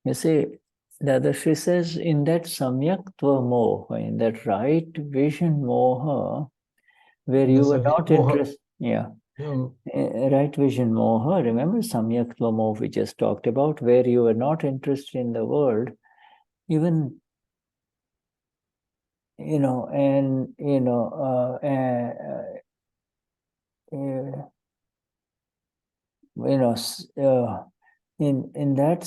You see, Dadashri says, in that Kshayak-Moha, in that right vision moha, where you were not interested, right vision moha, remember Kshayak-Moha we just talked about, where you were not interested in the world, even, in that,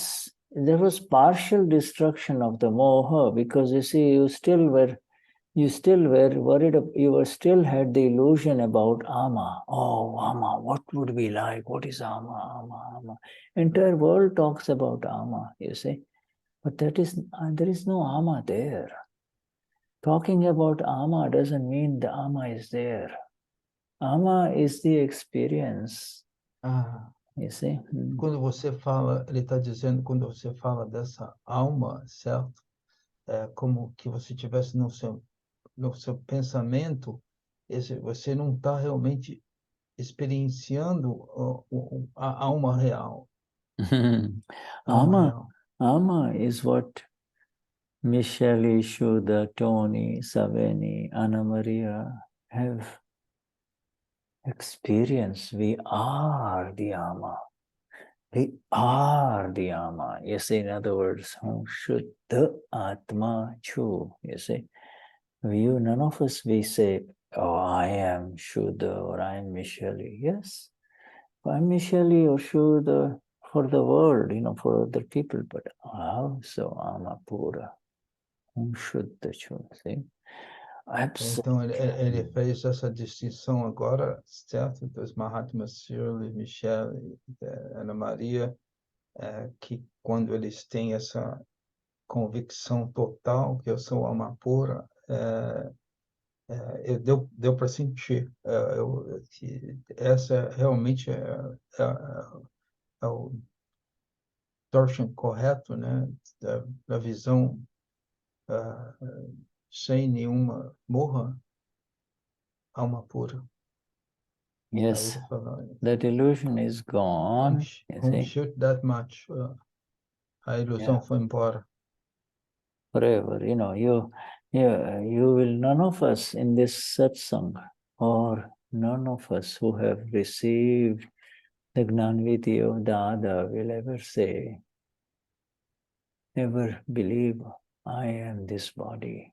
there was partial destruction of the moha, because you see, you still were worried, you still had the illusion about ama. Oh, ama, what would be like? What is ama? Entire world talks about ama, you see. But there is no ama there. Talking about ama doesn't mean the ama is there. Ama is the experience. You see? Quando você fala, ele está dizendo, quando você fala dessa alma, certo? Como que você tivesse no seu pensamento, você não está realmente experienciando a alma real. Ama is what Michelle, Shuddha, Tony, Saveni, Ana Maria have experienced. We are the ama. We are the ama. You see, in other words, Vishuddhatma chu. You see, none of us, we say, oh, I am Shuddha or I am Michelle. Yes, I'm Michelle or Shuddha for the world, for other people, but also I'm a pura. Shuddha, see? Então, ele fez essa distinção agora, certo? Dos Mahatmas Shirley, Michelle, Ana Maria, que quando eles têm essa convicção total que eu sou alma pura, deu para sentir que essa realmente é o darshan correto, né? Da visão sem nenhuma moha, alma pura. Yes, that illusion is gone. Shoot that much. A ilusão foi embora. Forever, you will, none of us in this satsang, or none of us who have received the Gnani of Dada will ever say, ever believe I am this body.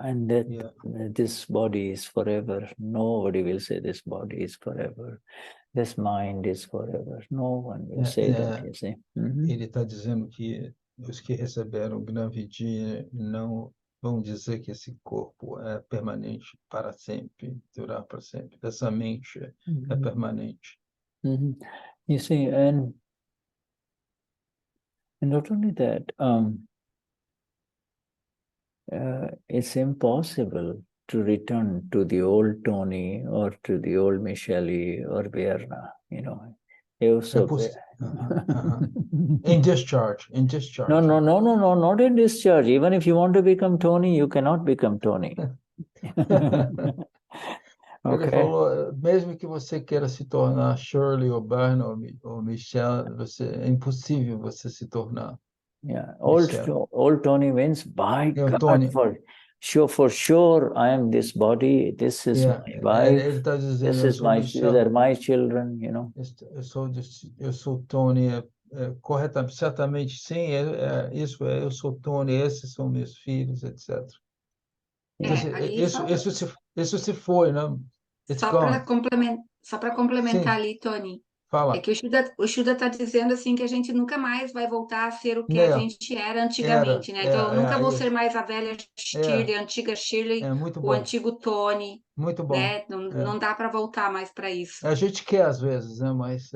And that this body is forever. Nobody will say this body is forever. This mind is forever. No one will say that, you see. Ele está dizendo que os que receberam Gnani não vão dizer que esse corpo é permanente para sempre, durar para sempre. Essa mente é permanente. You see, and not only that, it's impossible to return to the old Tony or to the old Michelle or Verna, In discharge. No, not in discharge. Even if you want to become Tony, you cannot become Tony. Ele falou, mesmo que você queira se tornar Shirley ou Byrne ou Michelle, é impossível você se tornar. Yeah, old Tony means, by God, Tony. for sure, I am this body, this is my wife, ele tá dizendo, these are my children, Eu sou Tony, corretamente, certamente sim, eu sou Tony, esses são meus filhos, etc. Isso se foi, né? Só para complementar ali, Tony. Fala. É que o Shuddha está dizendo assim que a gente nunca mais vai voltar a ser o que a gente era antigamente, né? Então, eu nunca vou ser mais a velha Shirley, a antiga Shirley, o antigo Tony. Muito bom. Né? Não dá para voltar mais para isso. A gente quer às vezes, né? Mas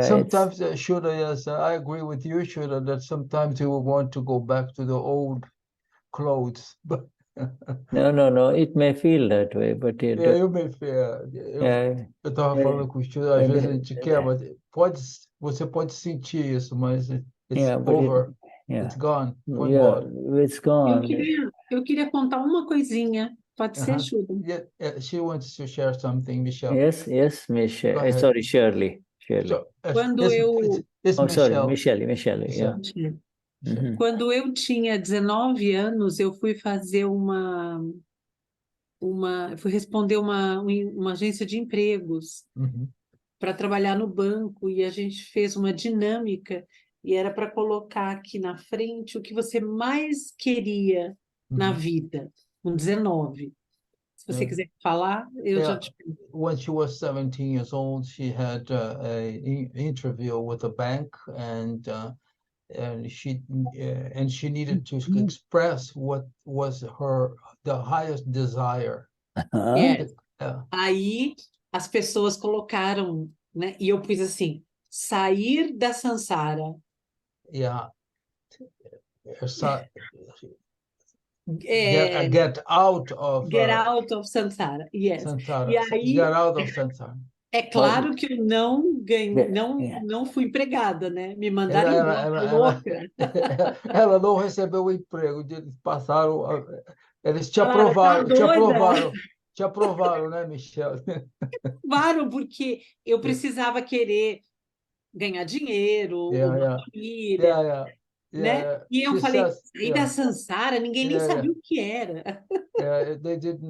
sometimes, Shuddha, yes, I agree with you, Shuddha, that sometimes you will want to go back to the old clothes. No, it may feel that way, but eu estava falando com o Shuddha, às vezes a gente quer, mas você pode sentir isso, mas it's over, it's gone, foi embora. It's gone. Eu queria contar uma coisinha, pode ser, Shuddha? She wants to share something, Michelle. Yes, Michelle. Sorry, Shirley. Quando Michelle. Yeah. Quando eu tinha 19 anos, eu fui fazer fui responder uma agência de empregos para trabalhar no banco, e a gente fez uma dinâmica e era para colocar aqui na frente o que você mais queria na vida, com 19. Se você quiser falar, eu já te pergunto. When she was 17 years old, she had an interview with a bank, and she needed to express what was the highest desire. Aí as pessoas colocaram, né? E eu pus assim: sair da samsara. Get out of samsara. Yes. Samsara. E aí, get out of samsara. É claro que eu não fui empregada, né? Me mandaram louca. Ela não recebeu o emprego, eles passaram, eles te aprovaram, te aprovaram, né, Michelle? Aprovaram, porque eu precisava querer ganhar dinheiro, uma família, né? E eu falei, sair da samsara, ninguém nem sabia o que era. They did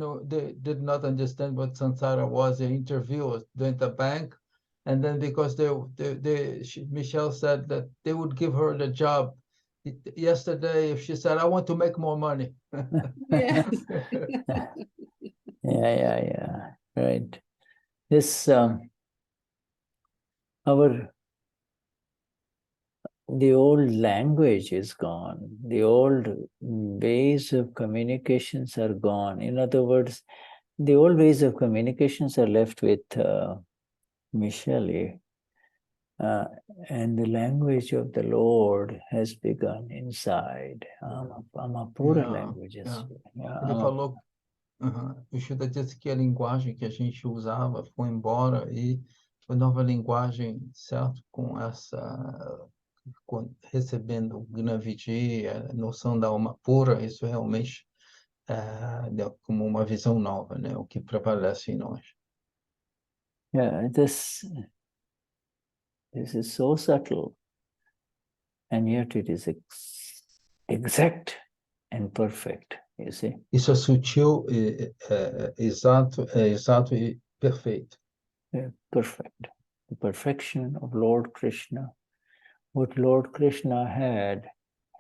not understand what samsara was. The interview was at the bank, and then because Michelle said that they would give her the job Yesterday, she said, "I want to make more money." Yes. Yeah. Right. This the old language is gone. The old ways of communications are gone. In other words, the old ways of communications are left with Michelle. And the language of the Lord has begun inside. Pura languages. Ele falou, o Shuddha disse que a linguagem que a gente usava foi embora e a nova linguagem, certo, recebendo o Gnavidi, a noção da alma pura, isso realmente como uma visão nova, né, o que prevalece em nós. Yeah, this is so subtle, and yet it is exact and perfect, you see. Isso é sutil, exato e perfeito. Yeah, perfect. The perfection of Lord Krishna. What Lord Krishna had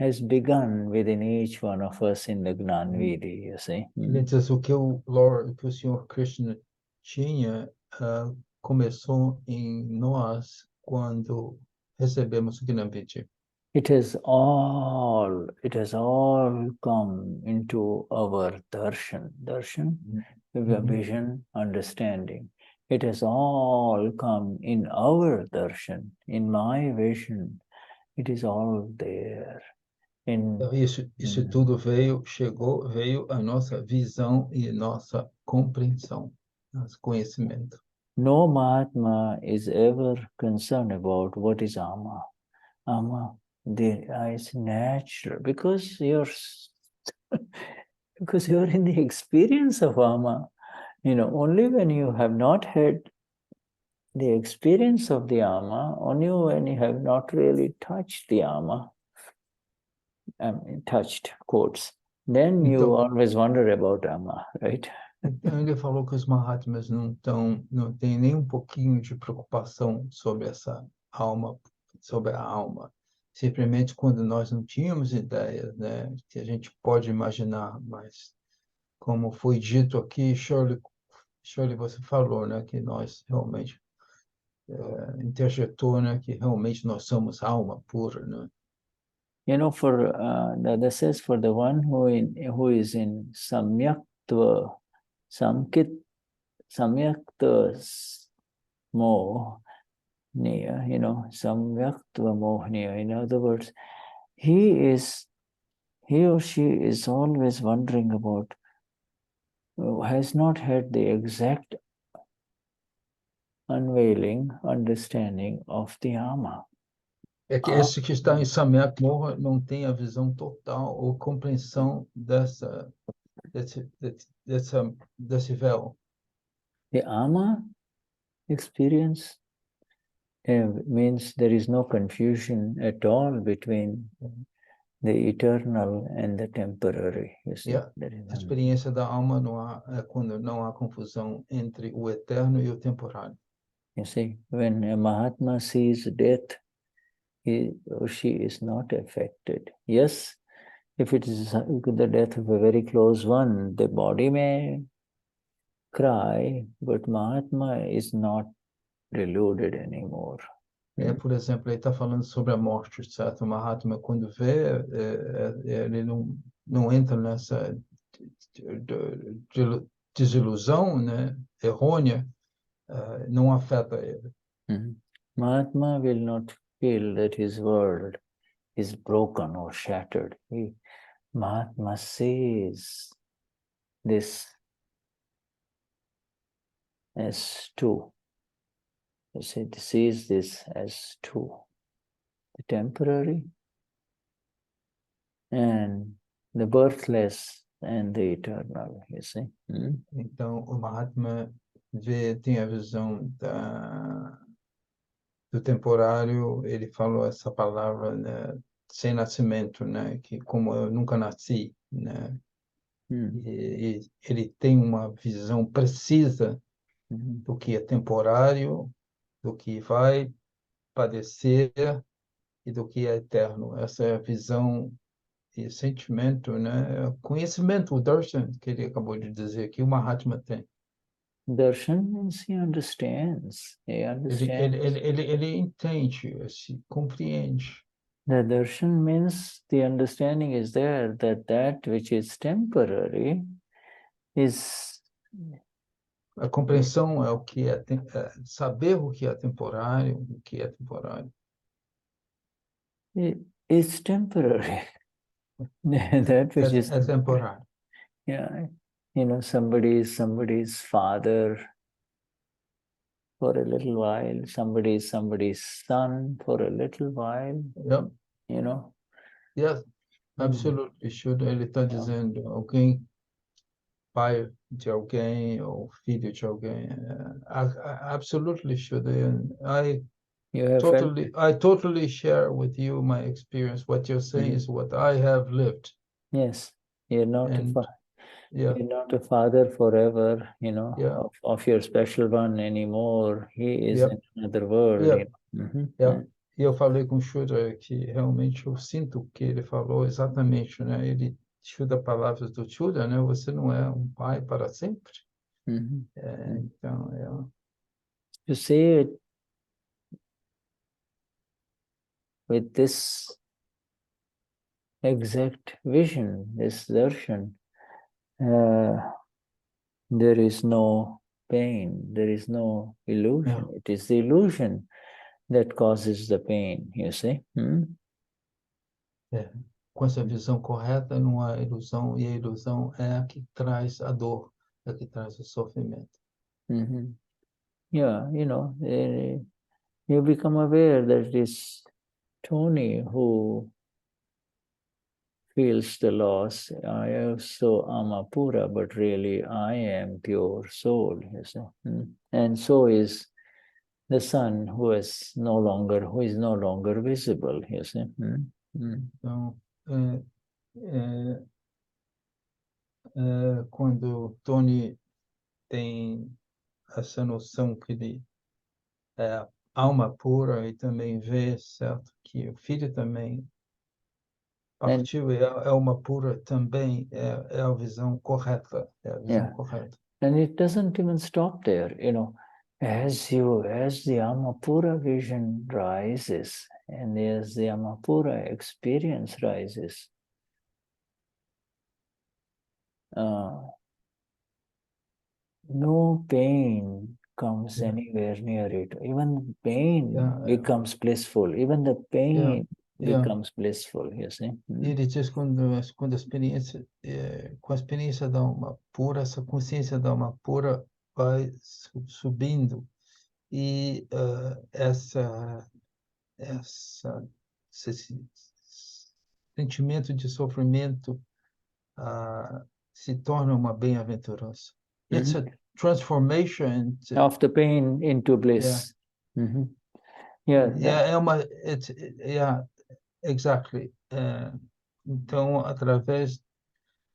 has begun within each one of us in the Gnan Vidi, you see. Ele diz o que o Senhor Krishna tinha começou em nós quando recebemos o Gnavidi. It has all come into our darshan, vision, understanding. It has all come in our darshan, in my vision. It is all there. Isso tudo veio a nossa visão e nossa compreensão, nosso conhecimento. No Mahatma is ever concerned about what is Ama. Ama is natural because you're in the experience of Ama. Only when you have not had the experience of the Ama, only when you have not really touched the Ama, touched quotes, then you always wonder about Ama, right? Então ele falou que os Mahatmas não têm nem um pouquinho de preocupação sobre essa alma, sobre a alma. Simplesmente quando nós não tínhamos ideia, né, que a gente pode imaginar, mas como foi dito aqui, Shirley, você falou, né, que nós realmente interjetou, né, que realmente nós somos alma pura, né? For that says for the one who is in Samyaktva, Samyaktva-moha, Samyaktva-moha. In other words, he or she is always wondering about, has not had the exact unveiling, understanding of the Ama. É que esse que está em Kshayak Moha não tem a visão total ou compreensão desse véu. The Ama experience means there is no confusion at all between the eternal and the temporary. You see? A experiência da alma é quando não há confusão entre o eterno e o temporário. You see, when a Mahatma sees death, he or she is not affected. Yes, if it is the death of a very close one, the body may cry, but Mahatma is not deluded anymore. Por exemplo, ele está falando sobre a morte, certo? O Mahatma, quando vê, ele não entra nessa desilusão, né, errônea, não afeta ele. Mahatma will not feel that his world is broken or shattered. Mahatma sees this as two. He sees this as two. The temporary and the birthless and the eternal, you see. Então, o Mahatma tem a visão do temporário. Ele falou essa palavra, né, sem nascimento, né, que como eu nunca nasci, né, e ele tem uma visão precisa do que é temporário, do que vai padecer e do que é eterno. Essa é a visão e sentimento, né? Conhecimento, o Darshan, que ele acabou de dizer aqui, o Mahatma tem. Darshan means he understands. He understands. Ele entende, se compreende. The darshan means the understanding is there that that which is temporary is. A compreensão é o que é saber o que é temporário, o que é temporário. It's temporary. That which is temporário. Yeah, you know, somebody's father for a little while, somebody's son for a little while. Yeah. You know. Yes, absolutely. Ele está dizendo alguém, pai de alguém ou filho de alguém. Absolutely should. And I totally share with you my experience. What you're saying is what I have lived. Yes, you're not yeah. You're not a father forever, you know, yeah. of your special one anymore. He is in another world. Yeah. You know? E eu falei com o Shuddha que realmente eu sinto o que ele falou exatamente, né? Ele Shuddha palavras do Shuddha, né? Você não é um pai para sempre. Então, You see it with this exact vision, this darshan, there is no pain, there is no illusion. It is the illusion that causes the pain, you see. Com essa visão correta, não há ilusão, e a ilusão é a que traz a dor, é a que traz o sofrimento. Yeah, you know, you become aware that it is Tony who feels the loss. I also am a pura, but really I am pure soul, you see. And so is the sun who is no longer visible, you see. Então, quando Tony tem essa noção que ele é alma pura e também vê, certo, que o filho também partiu e é uma pura também, é a visão correta, é a visão correta. And it doesn't even stop there, you know. As the Amapura vision rises and as the Amapura experience rises, no pain comes anywhere near it. Even pain becomes blissful. Even the pain becomes blissful, you see. Ele diz quando a experiência, com a experiência da alma pura, essa consciência da alma pura vai subindo e esse sentimento de sofrimento se torna uma bem-aventurança. It's a transformation of the pain into bliss. Exactly. Então,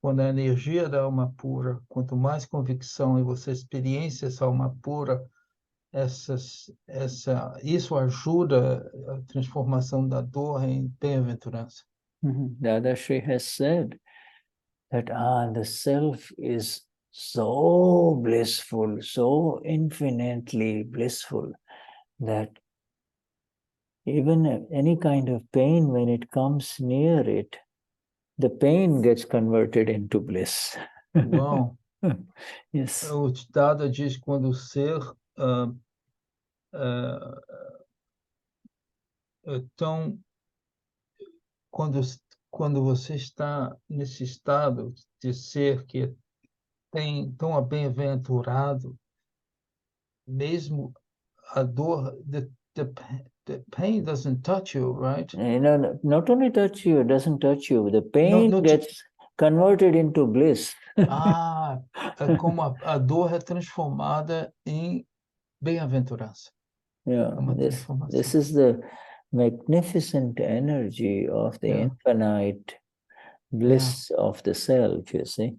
quando a energia da alma pura, quanto mais convicção e você experiencia essa alma pura, isso ajuda a transformação da dor em bem-aventurança. Dadashri has said that the self is so blissful, so infinitely blissful, that even any kind of pain, when it comes near it, the pain gets converted into bliss. Uau! Yes. O Dada diz quando o ser tão quando você está nesse estado de ser que tem tão bem-aventurado, mesmo a dor, the pain doesn't touch you, right? No, not only touch you, it doesn't touch you. The pain gets converted into bliss. É como a dor é transformada em bem-aventurança. Yeah, this is the magnificent energy of the infinite bliss of the self, you see.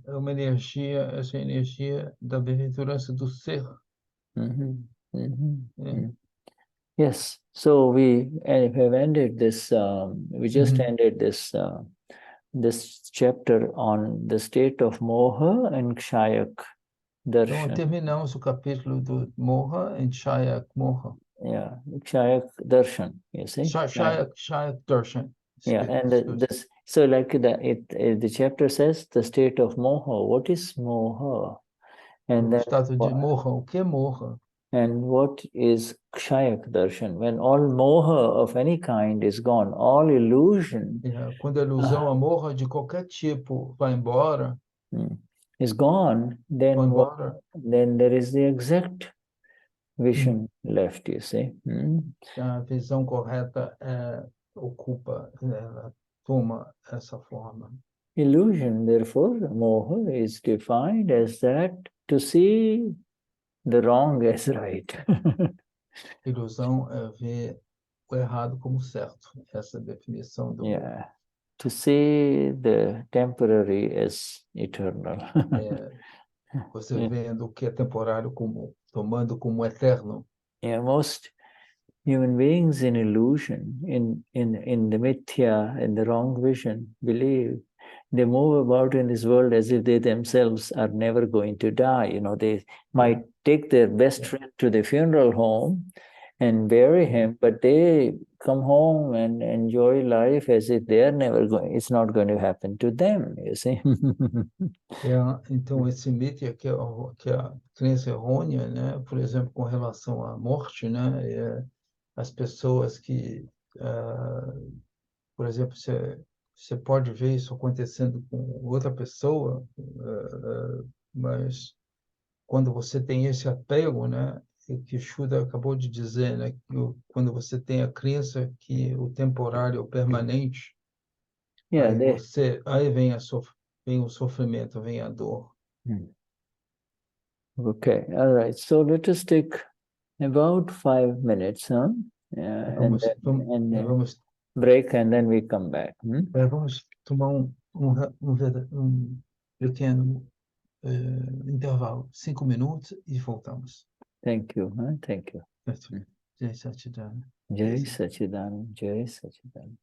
É uma energia, essa energia da bem-aventurança do ser. Yes. So we have ended this. We just ended this this chapter on the state of Moha and Kshayak Darshan. Então terminamos o capítulo do Moha e Kshayak Moha. Yeah, Kshayak Darshan. You see. Kshayak Darshan. Yeah, and this. So like the chapter says, the state of Moha. What is Moha? And o estado de Moha. O que é Moha? And what is Kshayak Darshan? When all moha of any kind is gone, all illusion. Quando a ilusão, a moha de qualquer tipo vai embora, is gone, then there is the exact vision left, you see. A visão correta ocupa, ela toma essa forma. Illusion, therefore, moha is defined as that to see the wrong as right. Ilusão é ver o errado como certo. Essa é a definição do moha. To see the temporary as eternal. Você vendo o que é temporário como tomando como eterno. Yeah, most human beings in illusion, in the mithya, in the wrong vision, believe they move about in this world as if they themselves are never going to die. You know, they might take their best friend to the funeral home and bury him, but they come home and enjoy life as if they are never going, it's not going to happen to them, you see. Então, esse mito que é a crença errônea, né? Por exemplo, com relação à morte, né? As pessoas que, por exemplo, você pode ver isso acontecendo com outra pessoa, mas quando você tem esse apego, né? O que Shuddha acabou de dizer, né? Quando você tem a crença que o temporário é o permanente, aí vem o sofrimento, vem a dor. Okay, all right. So let us take about 5 minutes, huh? Vamos break and then we come back. Vamos tomar um pequeno intervalo, 5 minutos e voltamos. Thank you. Huh? Thank you. Jai Satchidananda. Jai Satchidananda. Jai Satchidananda.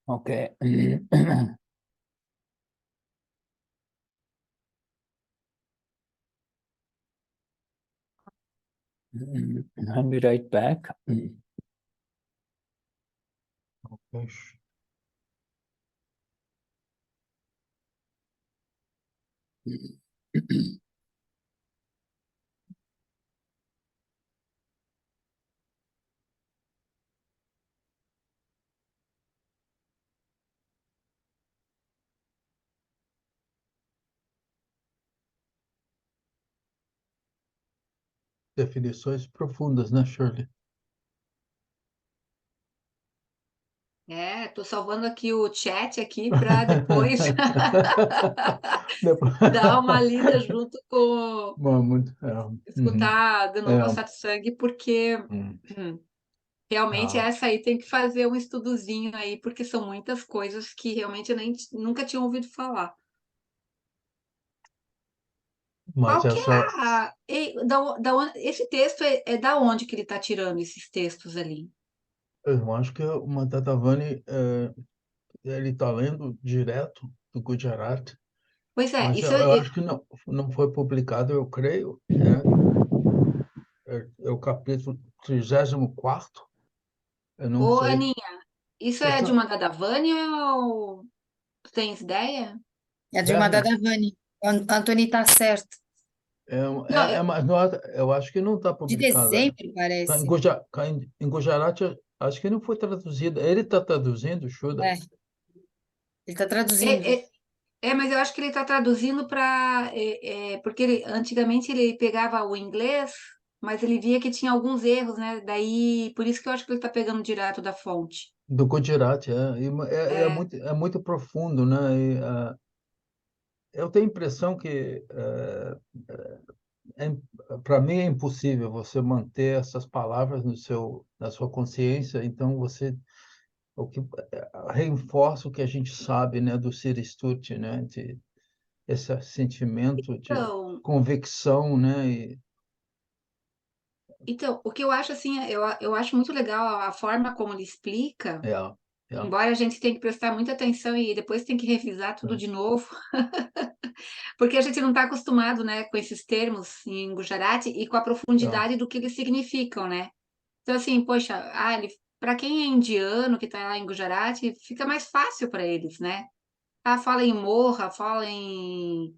Okay. I'll be right back. Ok. Definições profundas, né, Shirley? Tô salvando aqui o chat aqui para depois dar uma lida junto com Muito, escutar de novo a satsang, porque realmente Ah. essa aí tem que fazer um estudozinho aí, porque são muitas coisas que realmente eu nunca tinha ouvido falar. Mas Qual que essa, esse texto é da onde que ele está tirando esses textos ali? eu acho que o Mithyatav, ele está lendo direto do Gujarat, Pois é, mas isso eu acho que não foi publicado, eu creio, é o capítulo 34º, eu não ô sei. Aninha, isso Você é de sabe? uma Dadavânia ou tu tens ideia? É de uma Berna, Dadavani. Antônio está certo. Não, mas eu acho que não está De publicada. dezembro, Tá parece. em Gujarat, acho que não foi traduzida. Ele está traduzindo, Shuddha? É, ele está traduzindo. é, é, mas eu acho que ele está traduzindo para. Porque antigamente ele pegava o inglês, mas ele via que tinha alguns erros, né? Daí, por isso que eu acho que ele está pegando direto da fonte. Do Gujarat, É, é muito profundo, né? Eu tenho a impressão que, para mim, é impossível você manter essas palavras na sua consciência, então o que reforça o que a gente sabe, né, do Siristuti, né, de esse sentimento de então, convicção, né, e, o que eu acho assim, eu acho muito legal a forma como ele explica, é, é, embora a gente tenha que prestar muita atenção e depois tem que revisar tudo de novo, porque a gente não está acostumado, né, com esses termos em Gujarati e com a é. profundidade do que eles significam, né? Então, assim, poxa, para quem é indiano que está lá em Gujarati, fica mais fácil para eles, né? Ah, fala em Moha, fala em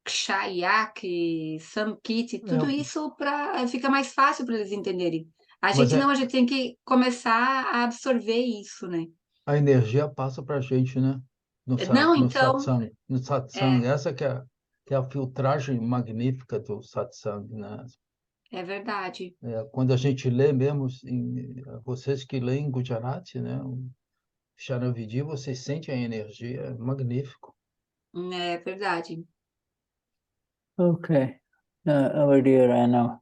Kshayak, Samkit, tudo É, isso fica mais fácil para eles entenderem. A mas gente não, a gente tem que começar a absorver isso, né? a energia passa para a gente, né, Não, no então, satsang, no satsang, é, essa que é a filtragem magnífica do satsang, né? é verdade. Quando a gente lê mesmo, vocês que leem Gujarati, né, o Charavidi, vocês sentem a energia, é magnífico. É verdade. Okay. Our dear Ana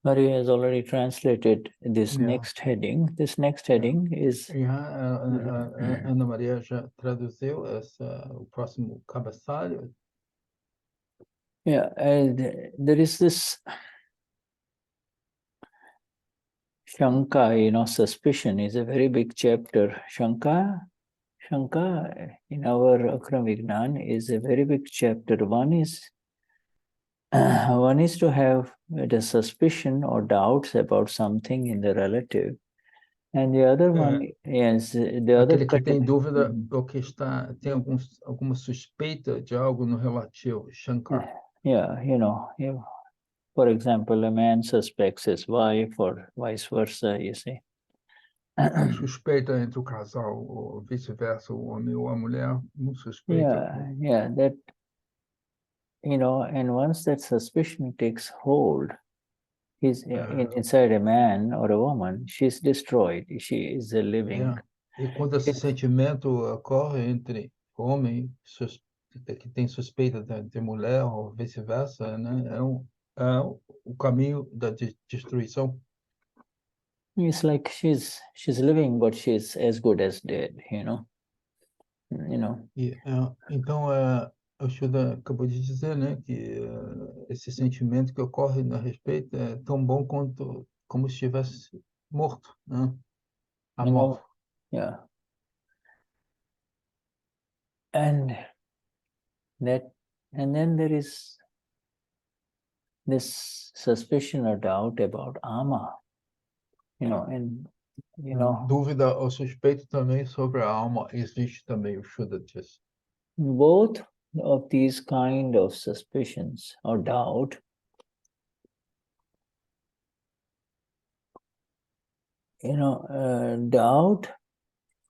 Maria has already translated this Yeah. next heading. This next heading is E a Ana Maria já traduziu o próximo cabeçalho. yeah, there is this Shanka, suspicion is a very big chapter. Shanka in our Akram Vignan is a very big chapter. One is to have the suspicion or doubts about something in the relative. And the other one, yes, the other Aquele que tem dúvida ou que tem alguma suspeita de algo no relativo, Shankar. Yeah, for example, a man suspects his wife or vice versa, you see. Suspeita entre o casal, ou vice-versa, o homem ou a mulher, um suspeita. Yeah, that, and once that suspicion takes hold, inside a man or a woman, she's destroyed. She is a living. E quando esse sentimento ocorre entre homem que tem suspeita de mulher ou vice-versa, né, é o caminho da destruição. It's like she's living, but she's as good as dead, Então, o Shuddha acabou de dizer, né, que esse sentimento que ocorre a respeito é tão bom como se estivesse morto, né, amorfo. Yeah. And then there is this suspicion or doubt about ama, Dúvida ou suspeito também sobre a alma, existe também o Shuddha disso. both of these kind of suspicions or doubt doubt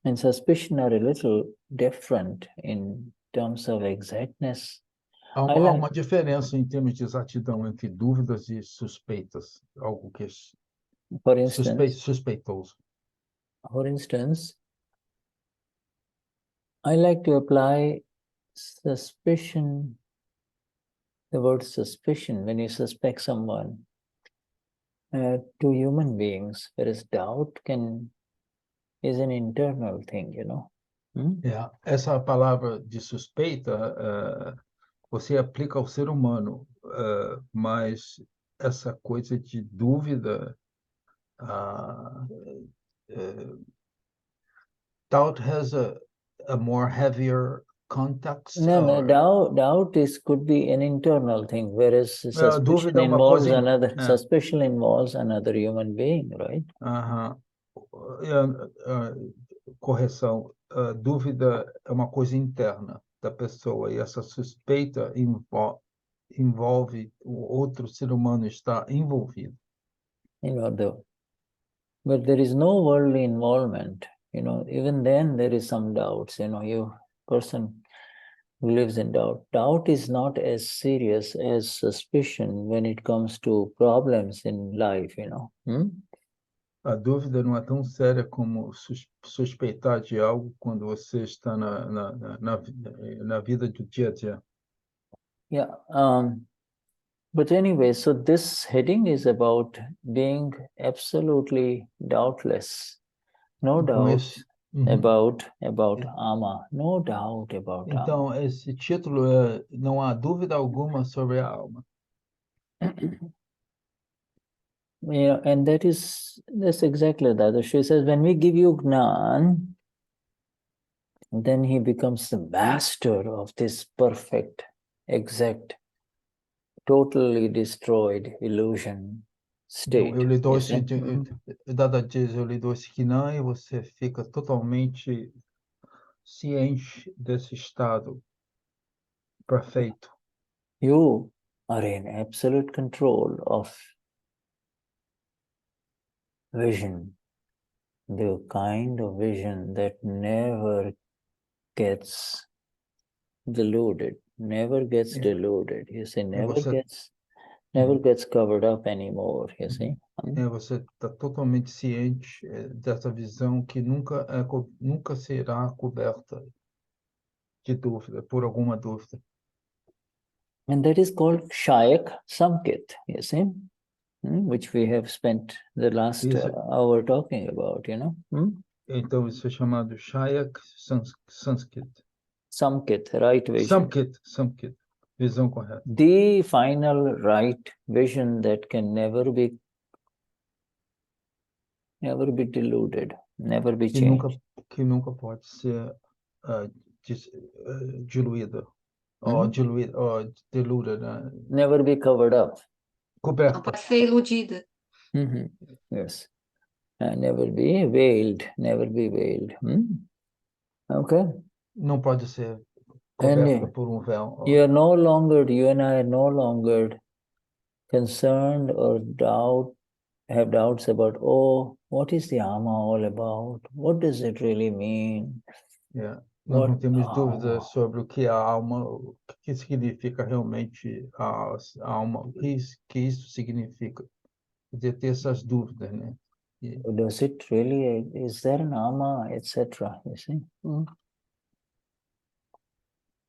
and suspicion are a little different in terms of exactness. Há uma diferença em termos de exatidão entre dúvidas e suspeitas, algo que é suspeitoso. For instance, I like to apply suspicion, the word suspicion, when you suspect someone, to human beings, whereas doubt is an internal thing, Essa palavra de suspeita, você aplica ao ser humano, mas essa coisa de dúvida, doubt has a more heavier context. No, doubt could be an internal thing, whereas suspicion involves another human being, right? Correção. Dúvida é uma coisa interna da pessoa, e essa suspeita envolve o outro ser humano, está envolvido. But there is no worldly involvement. Even then there is some doubts. Person who lives in doubt. Doubt is not as serious as suspicion when it comes to problems in life. A dúvida não é tão séria como suspeitar de algo quando você está na vida do dia a dia. Yeah. But anyway, so this heading is about being absolutely doubtless. No doubt about ama. No doubt about então, ama. Esse título é Não há dúvida alguma sobre a alma. And that's exactly that. She says, when we give you Gnan, then he becomes the master of this perfect, exact, totally destroyed illusion state. Então, eu lhe dou esse Gnan e você fica totalmente ciente desse estado perfeito. You are in absolute control of vision, the kind of vision that never gets deluded, never gets deluded. You see, never gets covered up anymore, you see. Você está totalmente ciente dessa visão que nunca será coberta de dúvida, por alguma dúvida. And that is called Kshayak Samkit, you see, which we have spent the last hour talking about, Então, isso é chamado Kshayak Sanskrit. Samkit, right vision. Samkit, visão correta. The final right vision that can never be deluded, never be changed. Que nunca pode ser diluída. Or deluded. Never be covered up. Coberta. Não pode ser iludida. Yes. Never be veiled. Okay. Não pode ser coberta por véu. You and I are no longer concerned or have doubts about, what is the ama all about? What does it really mean? Yeah. Nós não temos dúvidas sobre o que a alma, o que significa realmente a alma, o que isso significa. De ter essas dúvidas, né? Does it really, is there an ama, etc., you see?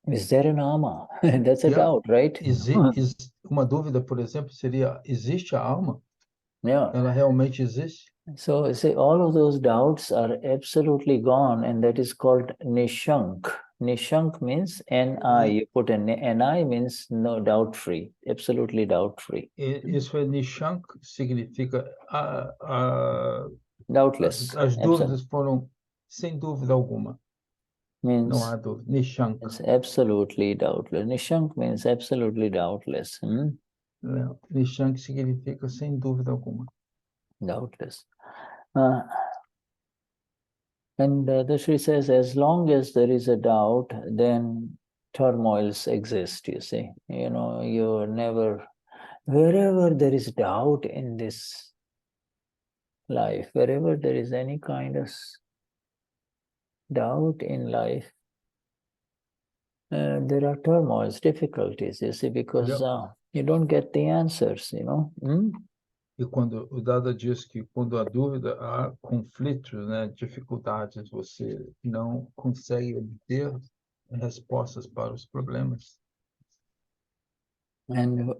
Is there an ama? That's a doubt, right? Uma dúvida, por exemplo, seria, existe a alma? Yeah. Ela realmente existe? So, see, all of those doubts are absolutely gone, and that is called nishank. Nishank means N-I. You put N-I means no, doubt-free, absolutely doubt-free. Isso é nishank, significa doubtless. As dúvidas foram sem dúvida alguma. means Não há dúvida. Nishanka. it's absolutely doubtless. Nishank means absolutely doubtless. Nishanka significa sem dúvida alguma. Doubtless. And Darshan says, as long as there is a doubt, then turmoils exist, you see. You know, you're never, wherever there is doubt in this life, wherever there is any kind of doubt in life, there are turmoils, difficulties, you see, because you don't get the answers, you know. E quando o Dada diz que quando há dúvida, há conflitos, né, dificuldades, você não consegue obter respostas para os problemas. And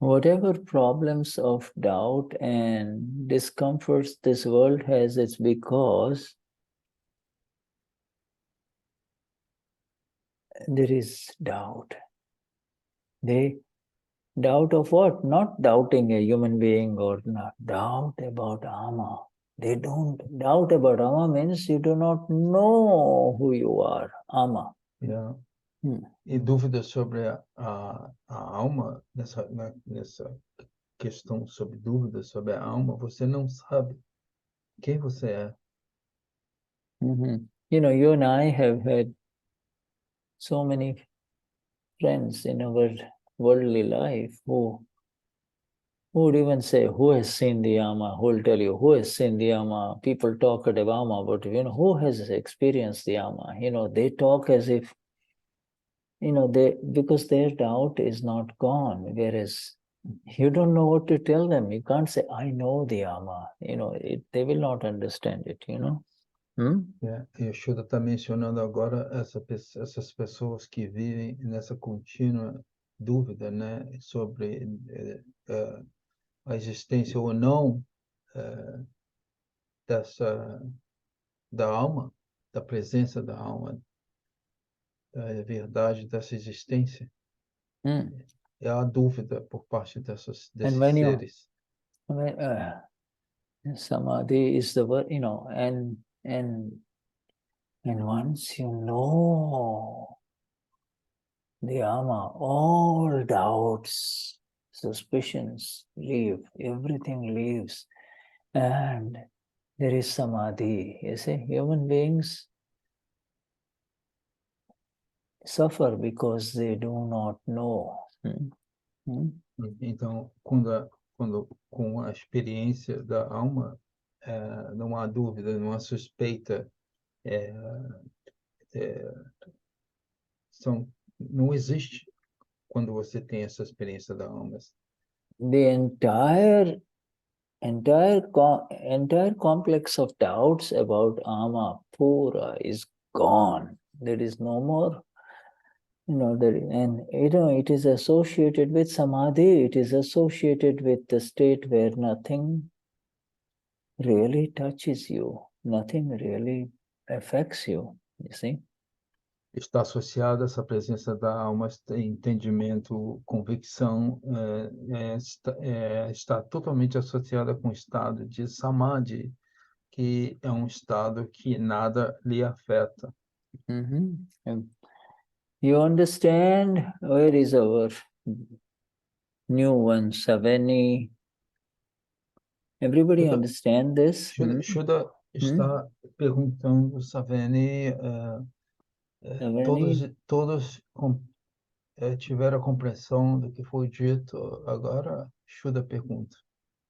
whatever problems of doubt and discomforts this world has, it's because there is doubt. Doubt of what? Not doubting a human being or not. Doubt about Ama. They don't. Doubt about Ama means you do not know who you are. Ama. Yeah. E dúvida sobre a alma, nessa questão sobre dúvida sobre a alma, você não sabe quem você é. You know, you and I have had so many friends in our worldly life who would even say, who has seen the Ama? Who will tell you, who has seen the Ama? People talk about Ama, but you know, who has experienced the Ama? You know, they talk as if, you know, because their doubt is not gone, whereas you don't know what to tell them. You can't say, I know the Ama. You know, they will not understand it, you know. E o Shuddha está mencionando agora essas pessoas que vivem nessa contínua dúvida, né, sobre a existência ou não da alma, da presença da alma, da verdade dessa existência. É a dúvida por parte desses seres. Samadhi is the word, you know, and once you know the Ama, all doubts, suspicions leave, everything leaves, and there is Samadhi. You see, human beings suffer because they do not know. Então, quando com a experiência da alma, não há dúvida, não há suspeita, não existe quando você tem essa experiência da alma. The entire complex of doubts about Ama Pura is gone. There is no more. You know, it is associated with Samadhi. It is associated with the state where nothing really touches you, nothing really affects you. You see. Está associada essa presença da alma, entendimento, convicção, está totalmente associada com o estado de samadhi, que é um estado que nada lhe afeta. You understand where is our new one, Savani? Everybody understand this? Shuddha está perguntando, Savani, todos tiveram a compreensão do que foi dito. Agora, Shuddha pergunta.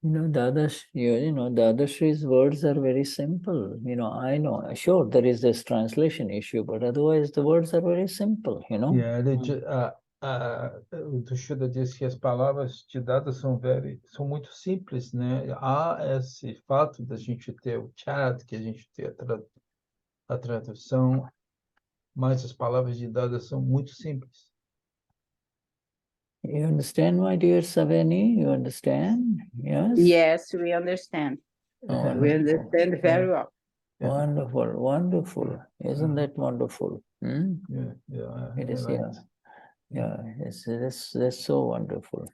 Dadashri's words are very simple. You know, I know. Sure, there is this translation issue, but otherwise the words are very simple, you know. O Shuddha diz que as palavras de Dada são muito simples, né? Há esse fato da gente ter o chat, que a gente tem a tradução, mas as palavras de Dada são muito simples. You understand, my dear Savani? You understand? Yes? Yes, we understand. Oh, we understand very well. Wonderful, wonderful. Isn't that wonderful? It is, that's so wonderful.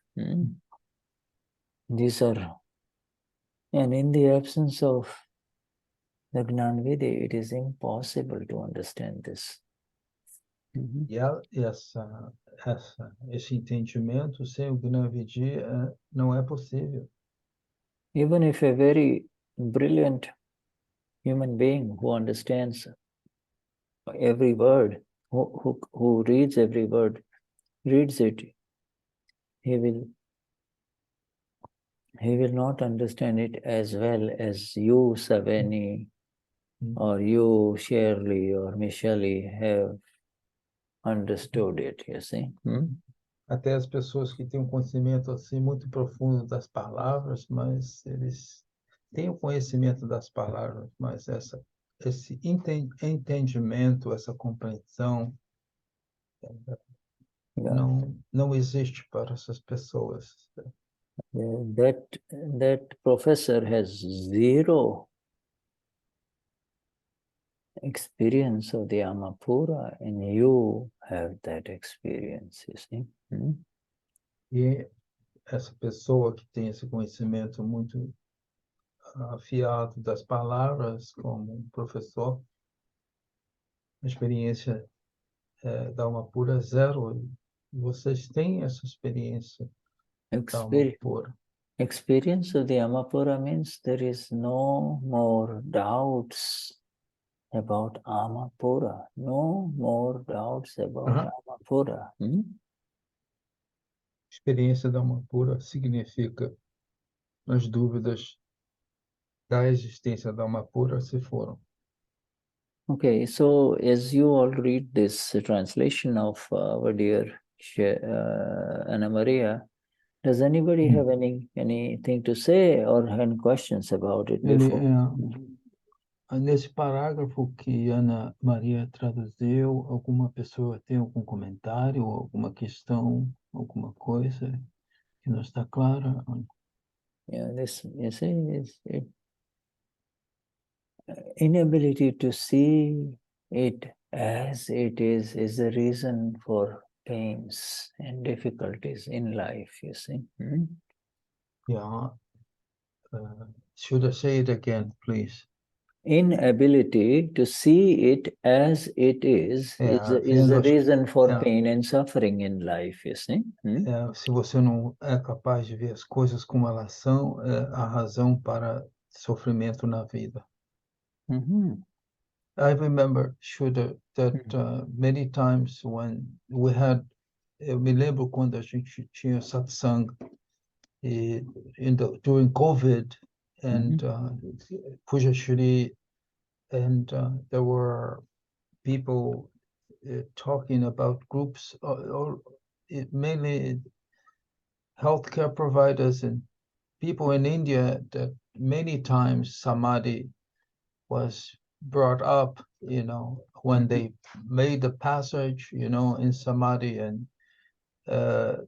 These are, and in the absence of the Gnanvidhi, it is impossible to understand this. E esse entendimento sem o Gnanvidhi não é possível. Even if a very brilliant human being who understands every word, who reads every word, reads it, he will not understand it as well as you, Savani, or you, Shirley, or Michelle have understood it, you see. Até as pessoas que têm um conhecimento assim muito profundo das palavras, mas eles têm o conhecimento das palavras, mas esse entendimento, essa compreensão não existe para essas pessoas. That professor has zero experience of the Amapura, and you have that experience, you see. E essa pessoa que tem esse conhecimento muito afiado das palavras, como um professor, a experiência da Amapura é zero. E vocês têm essa experiência da Amapura. Experience of the Amapura means there is no more doubts about Amapura. No more doubts about Amapura. Experiência da Amapura significa as dúvidas da existência da Amapura se foram. Okay, so as you all read this translation of our dear Ana Maria, does anybody have anything to say or any questions about it before? Nesse parágrafo que Ana Maria traduziu, alguma pessoa tem algum comentário, alguma questão, alguma coisa que não está clara? Yeah, this, you see, inability to see it as it is the reason for pains and difficulties in life, you see. Yeah. Should I say it again, please? Inability to see it as it is the reason for pain and suffering in life, you see. Se você não é capaz de ver as coisas como elas são, é a razão para sofrimento na vida. I remember, Shuddha, that many times when we had, eu me lembro quando a gente tinha satsang during COVID, and Pujya Shri, and there were people talking about groups, mainly healthcare providers and people in India, that many times samadhi was brought up, when they made the passage, in samadhi, and I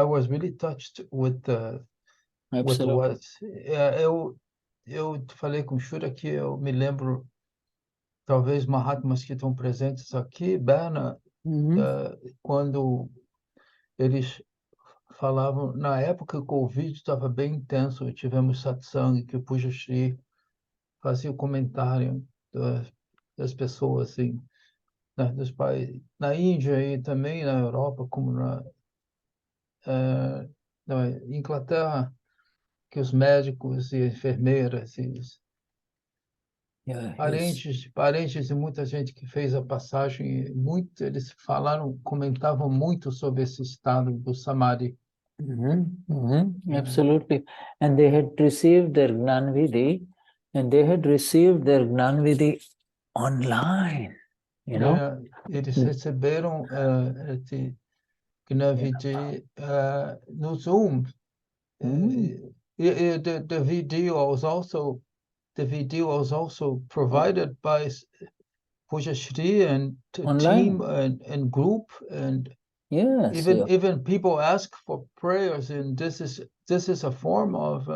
was really touched with what was. Eu falei com Shuddha que eu me lembro, talvez Mahatmas que estão presentes aqui, Berna, quando eles falavam, na época que o Covid estava bem intenso, tivemos satsang, que o Pujya Shri fazia o comentário das pessoas, assim, dos países, na Índia e também na Europa, como na Inglaterra, que os médicos e enfermeiras e parentes e muita gente que fez a passagem, eles comentavam muito sobre esse estado do samadhi. Absolutely. And they had received their Gnanvidhi, and they had received their Gnanvidhi online, Eles receberam esse Gnanvidhi no Zoom. The video was also provided by Pujya Shri and team and group, and even people ask for prayers, and this is a form of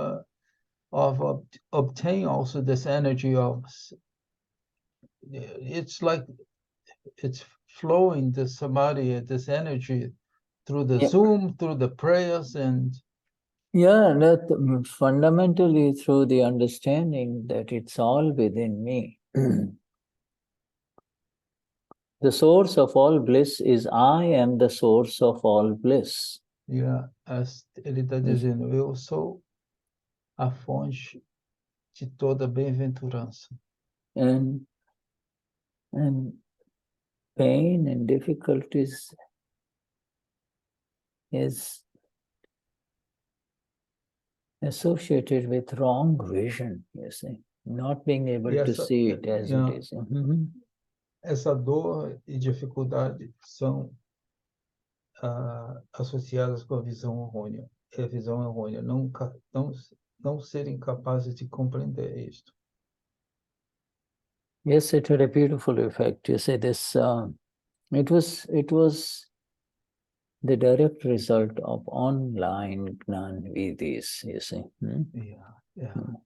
obtaining also this energy of. It's like it's flowing, the samadhi, this energy through the Zoom, through the prayers, and Yeah, that fundamentally through the understanding that it's all within me. The source of all bliss is I am the source of all bliss. Yeah, ele está dizendo, eu sou a fonte de toda bem-aventurança. And pain and difficulties is associated with wrong vision, you see, not being able to see it as it is. Mm-hmm. Essa dor e dificuldade são associadas com a visão errônea. É a visão errônea, não serem capazes de compreender isto. Yes, it had a beautiful effect. You see, this it was the direct result of online Gnan Vidis, you see.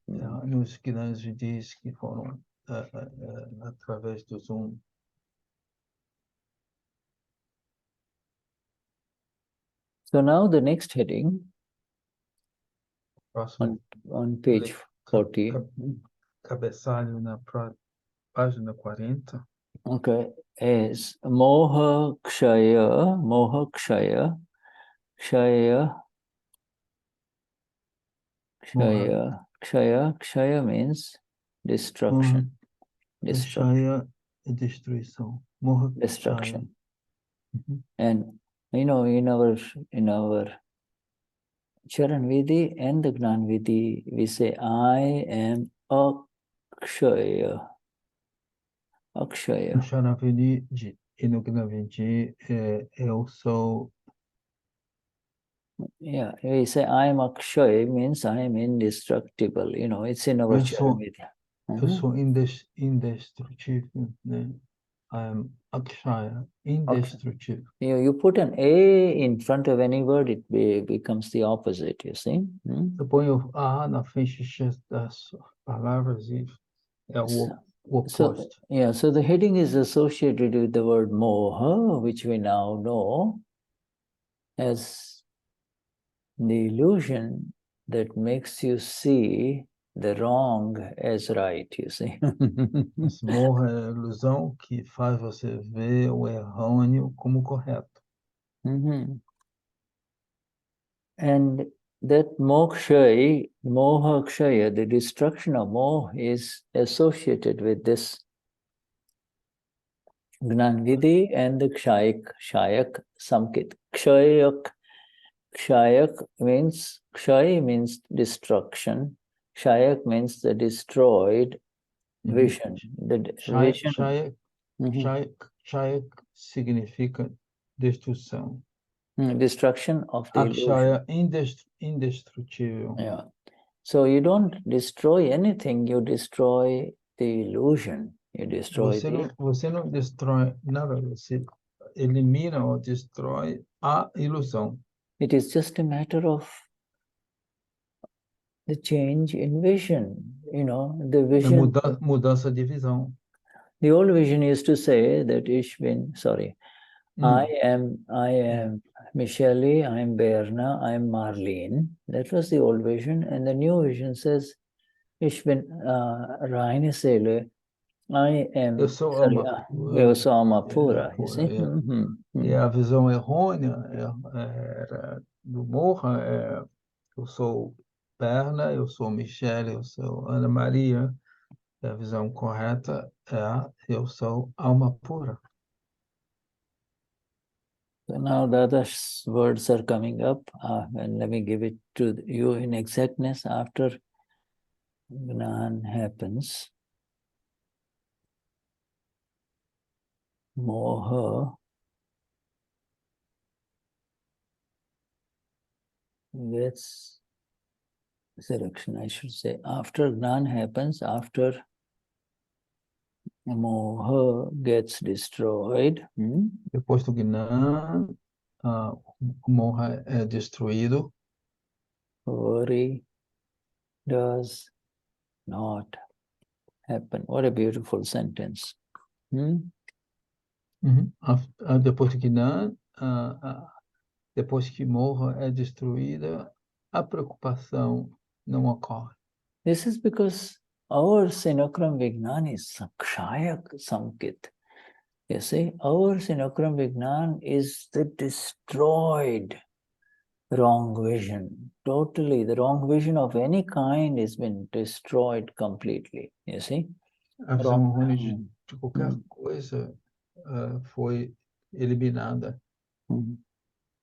Nos Gnanis Vidis que foram através do Zoom. So now the next heading on page 40. Cabeçalho na página 40. Okay, is Moha Kshaya, Kshaya means destruction. Kshaya é destruição. Moha Destruction. Mm-hmm. And in our Charan Vidi and the Gnan Vidi, we say I am Akshaya. Akshaya. No Charan Vidi e no Gnan Vidi, eu sou. Yeah, we say I am Akshaya means I am indestructible. It's in our Charan Vidi. Eu sou indestrutível, né? I am Akshaya, indestrutível. You put an A in front of any word, it becomes the opposite, you see. Eu ponho A na frente das palavras e é o oposto. So the heading is associated with the word moha, which we now know as the illusion that makes you see the wrong as right, you see. Moha é a ilusão que faz você ver o errôneo como correto. Mm-hmm. And that moha kshaya, the destruction of moha, is associated with this Gnan Vidhi and the Kshayak Samkit. Kshayak means destruction. Kshayak means the destroyed vision. Kshayak significa destruição. Destruction of the illusion. Indestrutível. Yeah. So you don't destroy anything, you destroy the illusion. You destroy você não destrói nada, você elimina ou destrói a ilusão. It is just a matter of the change in vision, the vision. Mudança de visão. The old vision used to say that I am Michele, I am Berna, I am Marlene. That was the old vision. And the new vision says, Ich bin reine Seele, I am. Eu sou alma pura. You see? E a visão errônea do Moha eu sou Berna, eu sou Michele, eu sou Ana Maria. A visão correta eu sou alma pura. So now the other words are coming up, and let me give it to you in exactness after Gnan happens. Moha gets selection, I should say. After Gnan happens, after Moha gets destroyed. Depois do Gnan, Moha é destruído. Worry does not happen. What a beautiful sentence. Depois do Gnan, depois que Moha é destruída, a preocupação não ocorre. This is because ours in Akram Vignan is Kshayak Samkit. You see, ours in Akram Vignan is the destroyed wrong vision. Totally, the wrong vision of any kind has been destroyed completely. You see? A visão errônea de qualquer coisa foi eliminada.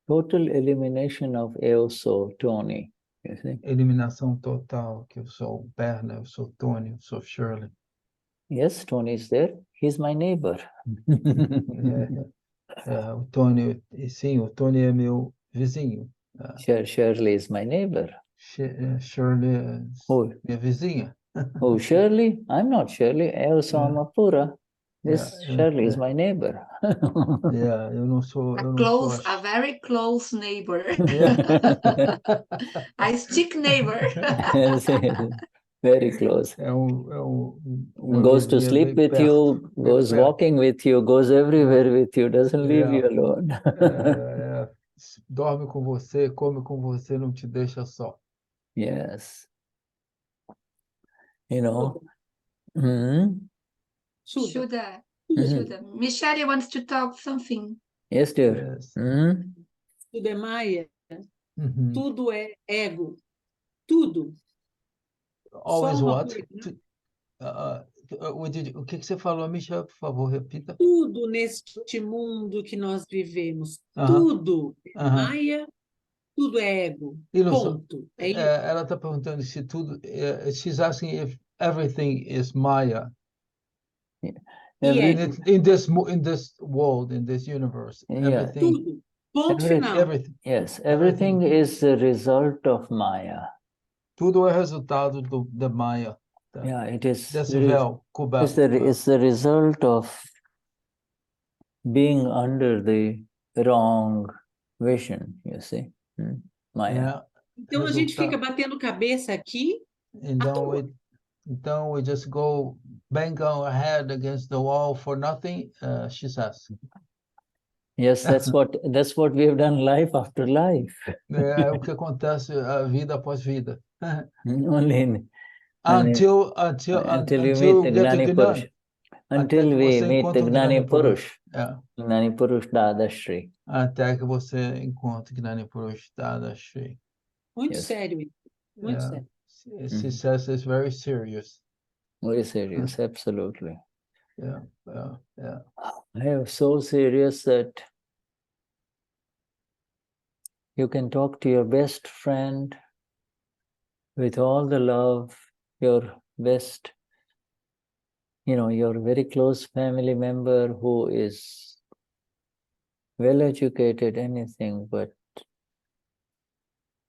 Total elimination of eu sou Tony. You see? Eliminação total, que eu sou Berna, eu sou Tony, eu sou Shirley. Yes, Tony is there. He's my neighbor. O Tony, sim, o Tony é meu vizinho. Shirley is my neighbor. Shirley é minha vizinha. Oh, Shirley? I'm not Shirley. Eu sou Amapura. This Shirley is my neighbor. Eu não sou. A very close neighbor. A stick neighbor. Very close. Goes to sleep with you, goes walking with you, goes everywhere with you, doesn't leave you alone. Dorme com você, come com você, não te deixa só. Yes. You know. Shuddha. Michelle wants to talk something. Yes, dear. Yes. Tudo é Maya. Tudo é ego. Tudo. Always Só uma what? coisa. O que você falou, Michelle? Por favor, repita. Tudo neste mundo que nós vivemos. Tudo é Maya. Tudo é ego. Ilusão. Ponto. É isso. Ela está perguntando se tudo. She's asking if everything is Maya. In this world, in this universe, everything. Tudo. Ponto final. Everything. Yes, everything is the result of Maya. Tudo é resultado da Maya. Yeah, it is. Desse véu coberto. It's the result of being under the wrong vision, you see. Maya. Então a gente fica batendo cabeça aqui. Então we just go bang our head against the wall for nothing, she says. Yes, that's what we have done life after life. É o que acontece vida após vida. Only until we meet the Gnani Purush. Until we meet the Gnani Purush. Gnani Purush Dadashri. Até que você encontre Gnani Purush Dadashri. Muito sério isso. Muito sério. She says it's very serious. Very serious, absolutely. Yeah. So serious that you can talk to your best friend with all the love, your best, your very close family member who is well educated, anything, but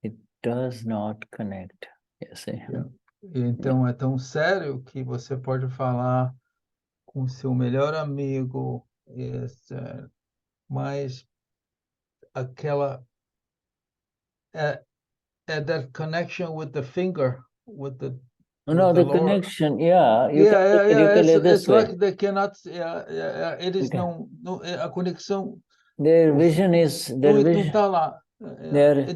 it does not connect. You see? Então é tão sério que você pode falar com seu melhor amigo, mas aquela that connection with the finger, with the the connection, you can look it's way. like they cannot. It is no a conexão. Their vision is não está lá.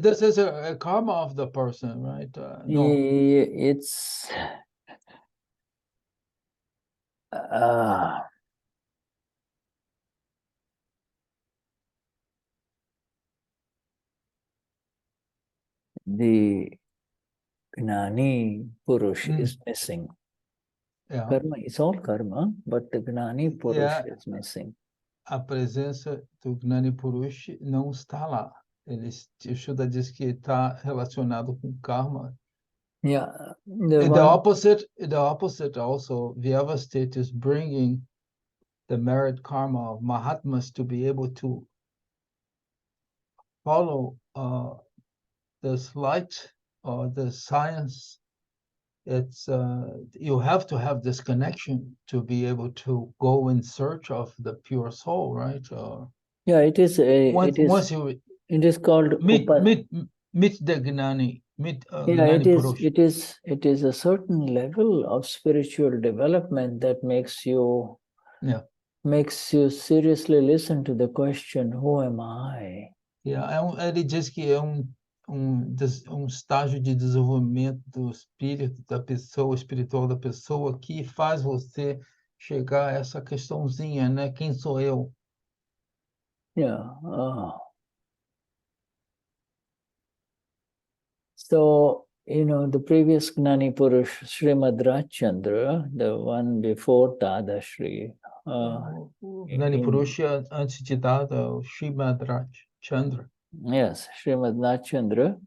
This is a karma of the person, right? No. It's the Gnani Purush is missing. Karma is all karma, but the Gnani Purush is missing. A presença do Gnani Purush não está lá. O Shuddha diz que está relacionado com karma. Yeah. The opposite also, the other state is bringing the merit karma of Mahatmas to be able to follow this light or the science. It's you have to have this connection to be able to go in search of the pure soul, right? It is. It is called meet the Gnani. It is a certain level of spiritual development that makes you seriously listen to the question, who am I? Ele diz que é um estágio de desenvolvimento do espírito da pessoa, espiritual da pessoa, que faz você chegar a essa questãozinha, né? Quem sou eu? Yeah. So, the previous Gnani Purush, Srimad Rajchandra, the one before Dadashri. Gnani Purush, antes de Dada, o Srimad Rajchandra. Yes, Srimad Rajchandra,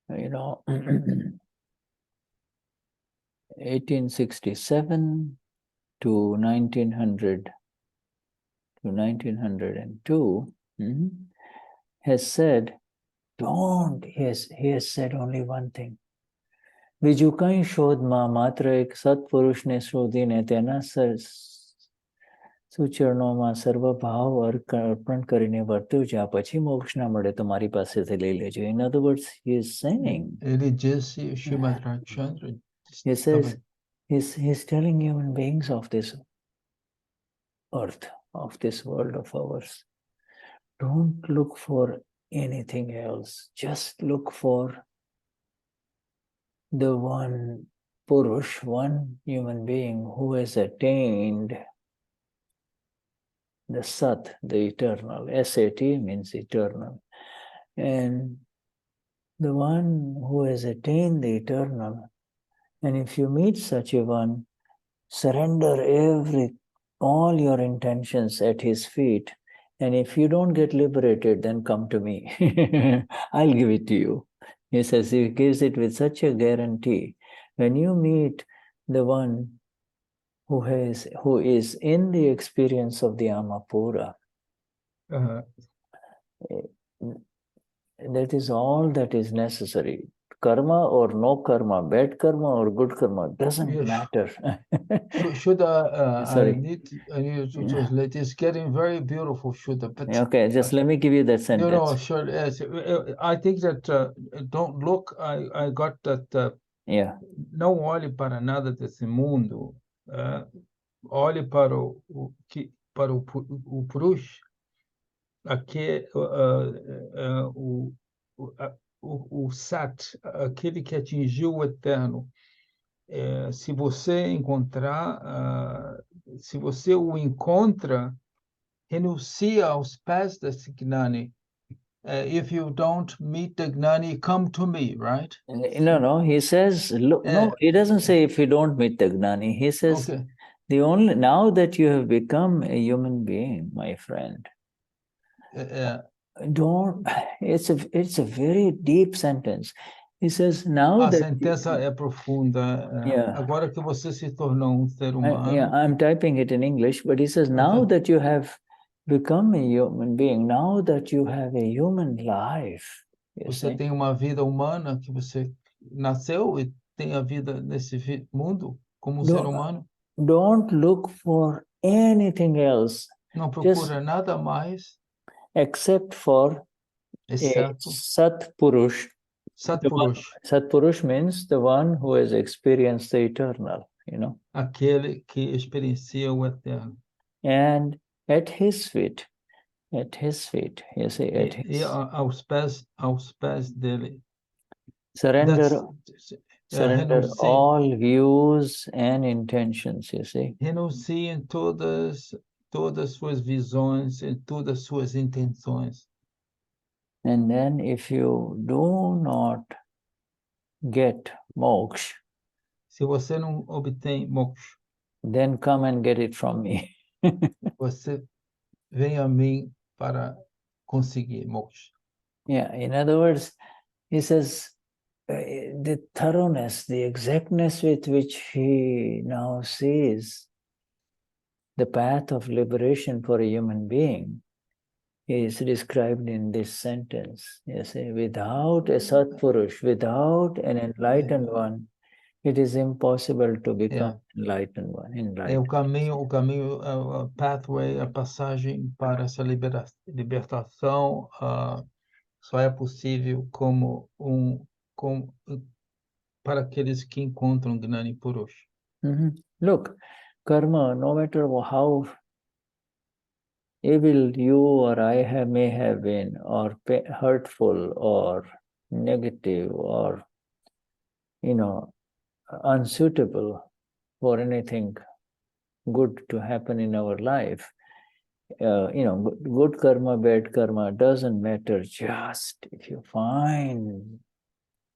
1867 to 1902, has said, he has said only one thing. બીજું કઈ શોધમાં માત્ર એક સત્પુરુષને શોધીને તેના સુચરણોમાં સર્વભાવ અર્પણ કરીને વર્ત્યો જ્યાં પછી મોક્ષ ના મળે તો મારી પાસેથી લઈ લેજો. In other words, he is saying, Ele disse, Srimad Rajchandra, he says, he's telling human beings of this earth, of this world of ours, don't look for anything else. Just look for the one Purush, one human being who has attained the Sat, the eternal. Sat means eternal. And the one who has attained the eternal, and if you meet such a one, surrender all your intentions at his feet. And if you don't get liberated, then come to me. I'll give it to you. He says, he gives it with such a guarantee. When you meet the one who is in the experience of the Amapura, that is all that is necessary. Karma or no karma, bad karma or good karma, doesn't matter. Shuddha, Sorry. I need to translate. It's getting very beautiful, Shuddha. But, okay, just let me give you that sentence. No, sure. Yes. I think that don't look. I got that. Não olhe para nada desse mundo. Olhe para o Purush, o Sat, aquele que atingiu o eterno. Se você o encontra, renuncia aos pés desse Gnani. If you don't meet the Gnani, come to me, right? No, he says, look, no, he doesn't say if you don't meet the Gnani. He says, now that you have become a human being, my friend, it's a very deep sentence. He says, now that... A sentença é profunda. Agora que você se tornou ser humano... I'm typing it in English, but he says, now that you have become a human being, now that you have a human life. Você tem uma vida humana, que você nasceu e tem a vida nesse mundo como ser humano. Don't look for anything else. Não procura nada mais. Except for Satpurush. Satpurush. Satpurush means the one who has experienced the eternal, Aquele que experiencia o eterno. And at his feet, you see, at his... aos pés dele. Surrender all views and intentions, you see. Renuncie em todas suas visões e todas suas intenções. And then if you do not get moksha, se você não obtém moksha, then come and get it from me. Você vem a mim para conseguir moksha. In other words, he says, the thoroughness, the exactness with which he now sees the path of liberation for a human being is described in this sentence. You see, without a Satpurush, without an enlightened one, it is impossible to become enlightened one. O caminho, a pathway, a passagem para essa libertação só é possível para aqueles que encontram Gnani Purush. Look, karma, no matter how evil you or I may have been, or hurtful, or negative, or unsuitable for anything good to happen in our life. Good karma, bad karma, doesn't matter. Just if you find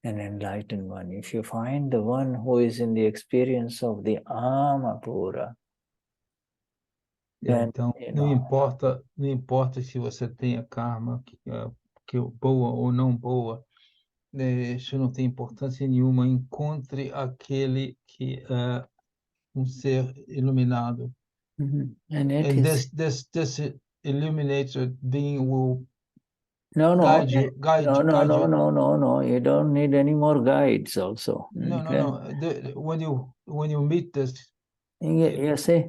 an enlightened one, if you find the one who is in the experience of the Amapura, then, Então, não importa se você tenha karma, que boa ou não boa, isso não tem importância nenhuma. Encontre aquele que é um ser iluminado. And And this illuminated being will guide you. No. You don't need any more guides also. No. When you meet this, you see,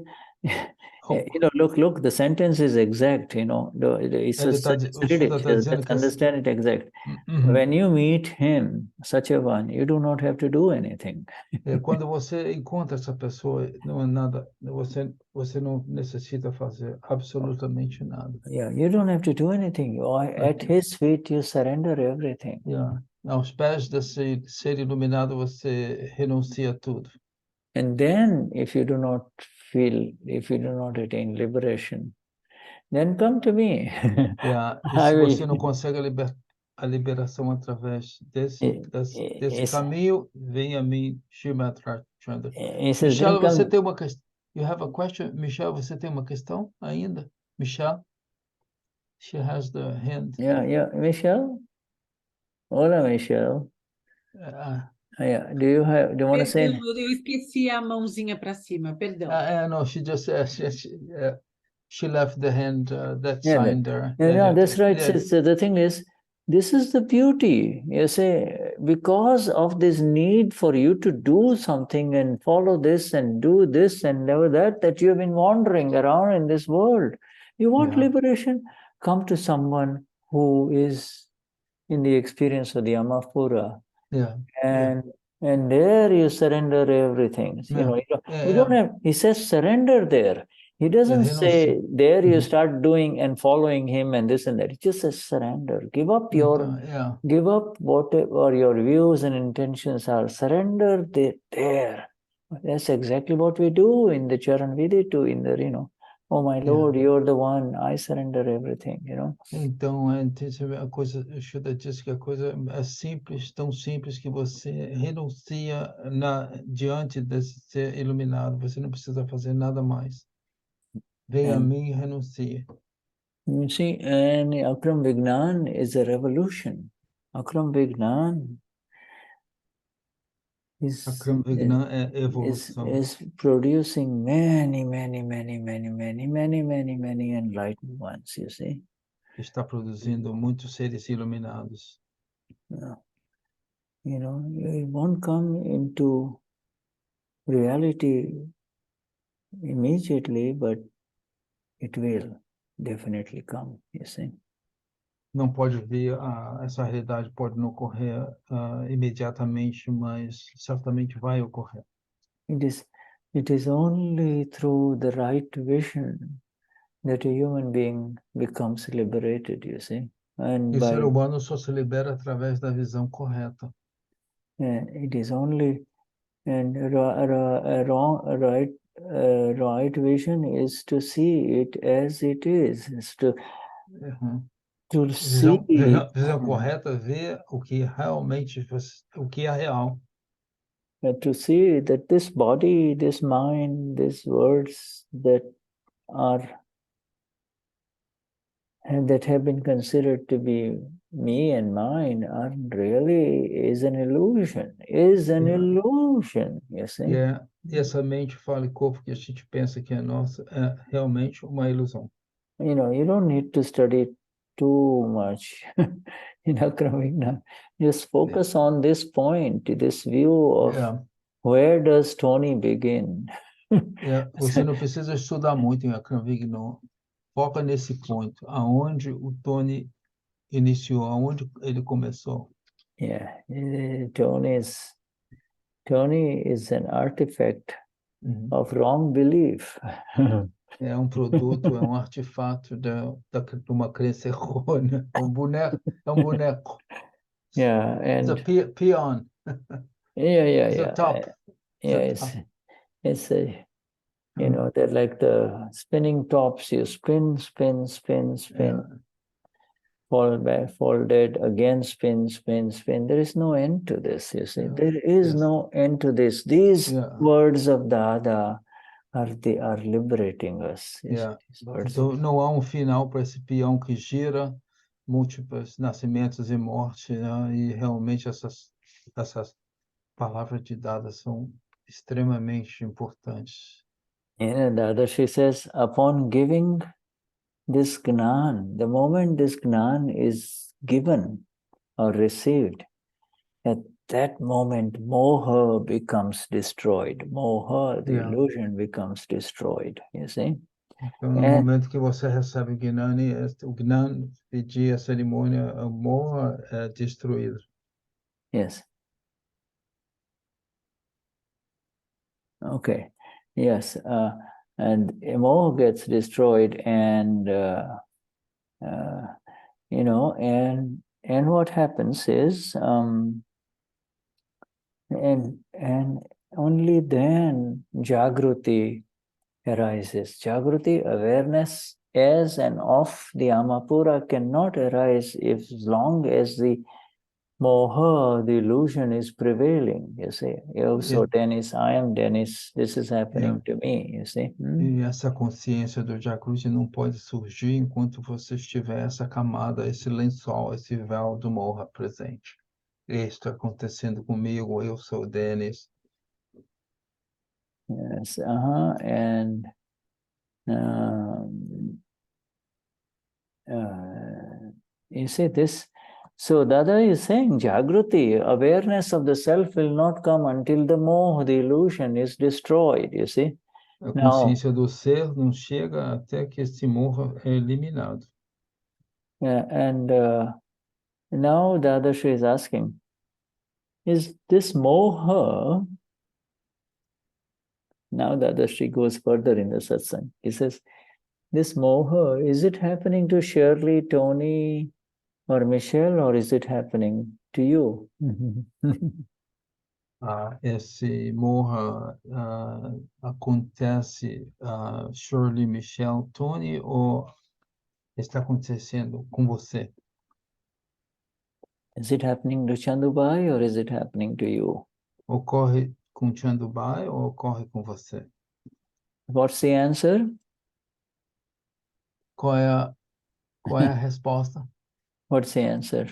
look, the sentence is exact, it's let's understand it exact. When you meet him, such a one, you do not have to do anything. Quando você encontra essa pessoa, não é nada, você não necessita fazer absolutamente nada. Yeah, you don't have to do anything. At his feet, you surrender everything. Yeah. Aos pés desse ser iluminado, você renuncia tudo. And then, if you do not attain liberation, then come to me. Yeah. E se você não consegue a liberação através desse caminho, vem a mim, Mithyatav. Michelle, você tem uma questão? You have a question? Michelle, você tem uma questão ainda? Michelle? She has the hand. Yeah, Michelle? Hola, Michelle. Yeah. Do you want to say? Eu esqueci a mãozinha para cima, perdão. No, she just she left the hand that sign there. No, that's right. Yes. So the thing is, this is the beauty. You say, because of this need for you to do something and follow this and do this and that you have been wandering around in this world. You want liberation? Come to someone who is in the experience of the Amapura. And there you surrender everything. You don't have, he says surrender there. He doesn't say there you start doing and following him and this and that. He just says surrender. Give up whatever your views and intentions are. Surrender there. That's exactly what we do in the Charan Viditu, in the, oh my Lord, you're the one, I surrender everything, Então, a coisa, Shuddha diz que a coisa é simples, tão simples que você renuncia diante desse ser iluminado. Você não precisa fazer nada mais. Venha a mim e renuncie. You see, and Akram Vignan is a revolution. Akram Vignan is producing many enlightened ones, you see. Está produzindo muitos seres iluminados. It won't come into reality immediately, but it will definitely come, you see. Não pode vir, essa realidade pode não ocorrer imediatamente, mas certamente vai ocorrer. It is only through the right vision that a human being becomes liberated, you see. And o ser humano só se libera através da visão correta. It is only, and right vision is to see it as it is to see. Visão correta vê o que realmente, o que é real. To see that this body, this mind, these words that have been considered to be me and mine is an illusion, you see. E essa mente, fala e corpo que a gente pensa que é nossa, é realmente uma ilusão. You don't need to study too much in Akram Vignan. Just focus on this point, this view of where does Tony begin. Você não precisa estudar muito em Akram Vignan. Foca nesse ponto, aonde o Tony iniciou, aonde ele começou. Tony is an artifact of wrong belief. É produto, é artefato de uma crença errônea. É um boneco. Yeah, It's a and peon. It's a top. It's a, they're like the spinning tops. You spin, spin, spin, spin, fall back, fall dead, again spin, spin, spin. There is no end to this, you see. There is no end to this. These words of Dada are liberating us. Então, não há final para esse peão que gira, múltiplos nascimentos e morte, né? E realmente essas palavras de Dada são extremamente importantes. Dadashri says, upon giving this Gnan, the moment this Gnan is given or received, at that moment, Moha becomes destroyed. Moha, the illusion, becomes destroyed, you see? Então, no momento que você recebe o Gnani, o Gnan pedir a cerimônia, a Moha é destruído. Yes. Okay. Yes. And Moha gets destroyed, and and what happens is, and only then Jagruti arises. Jagruti, awareness as and of the Amapura cannot arise as long as the Moha, the illusion, is prevailing, you see. Eu sou Dennis, I am Dennis, this is happening to me, you see. E essa consciência do Jagruti não pode surgir enquanto você estiver essa camada, esse lençol, esse véu do Moha presente. Isso está acontecendo comigo, eu sou Dennis. Yes, and you see this. So Dada is saying, Jagruti, awareness of the self will not come until the Moha, the illusion, is destroyed, you see. A consciência do ser não chega até que esse Moha é eliminado. Yeah, and now Dadashri is asking, is this Moha, now Dadashri goes further in the satsang. He says, this Moha, is it happening to Shirley, Tony, or Michelle, or is it happening to you? Esse Moha acontece Shirley, Michelle, Tony, ou está acontecendo com você? Is it happening to Chandubai, or is it happening to you? Ocorre com Chandubai ou ocorre com você? What's the answer? Qual é a resposta? What's the answer?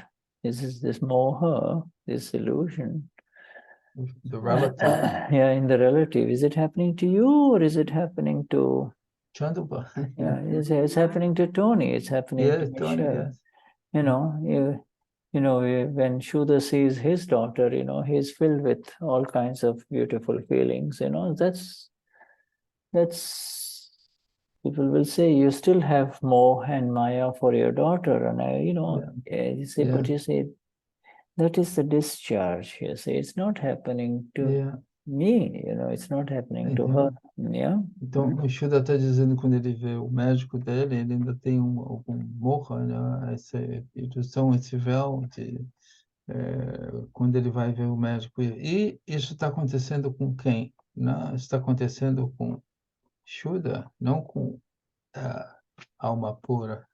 Is this Moha, this illusion? The relative. In the relative. Is it happening to you, or is it happening to Chandubai? It's happening to Tony. It's happening to Tony, Michelle. yes. When Shuddha sees his daughter, he's filled with all kinds of beautiful feelings. That's people will say, you still have Moha and Maya for your daughter, and you say, but you say, that is the discharge. You say, it's not happening to me. It's not happening to her. Yeah. Então, o Shuddha está dizendo, quando ele vê o médico dele, ele ainda tem algum Moha, né? Essa ilusão, esse véu, quando ele vai ver o médico. E isso está acontecendo com quem? Não, está acontecendo com Shuddha, não com a alma pura.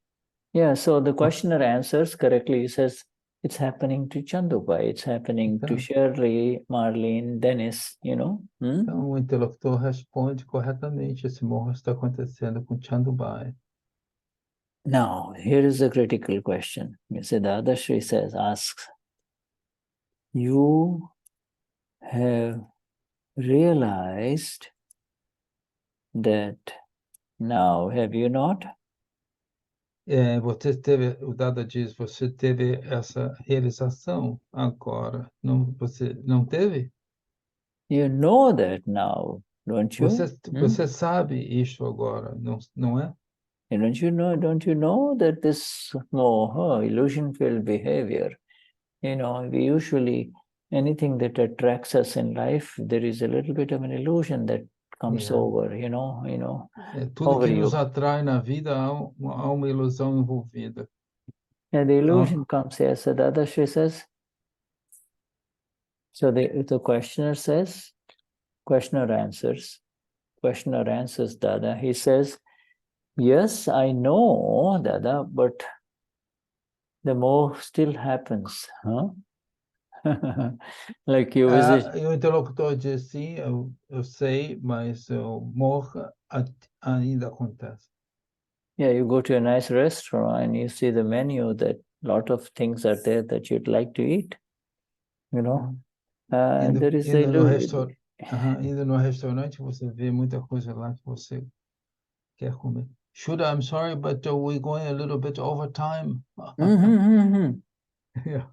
Yeah, so the questioner answers correctly. He says, it's happening to Chandubai, it's happening to Shirley, Marlene, Dennis, Então, o interlocutor responde corretamente. Esse Moha está acontecendo com Chandubai. Now, here is a critical question. Dadashri asks, you have realized that now, have you not? Você teve, o Dada diz, você teve essa realização agora. Você não teve? You know that now, don't you? Você sabe isso agora, não é? Don't you know that this Moha, illusion-filled behavior, we usually, anything that attracts us in life, there is a little bit of an illusion that comes Yeah. over, Tudo over que nos you. atrai na vida há uma ilusão envolvida. And the illusion comes here. So Dadashri says, so the questioner says, questioner answers Dada. He says, yes, I know, Dada, but the more still happens, huh? Like you visit. E o interlocutor diz sim, eu sei, mas o Moha ainda acontece. Yeah, you go to a nice restaurant and you see the menu that lot of things are there that you'd like to eat, and there is the illusion. Indo no restaurante, você vê muita coisa lá que você quer comer. Shuddha, I'm sorry, but we're going a little bit over time. Yeah.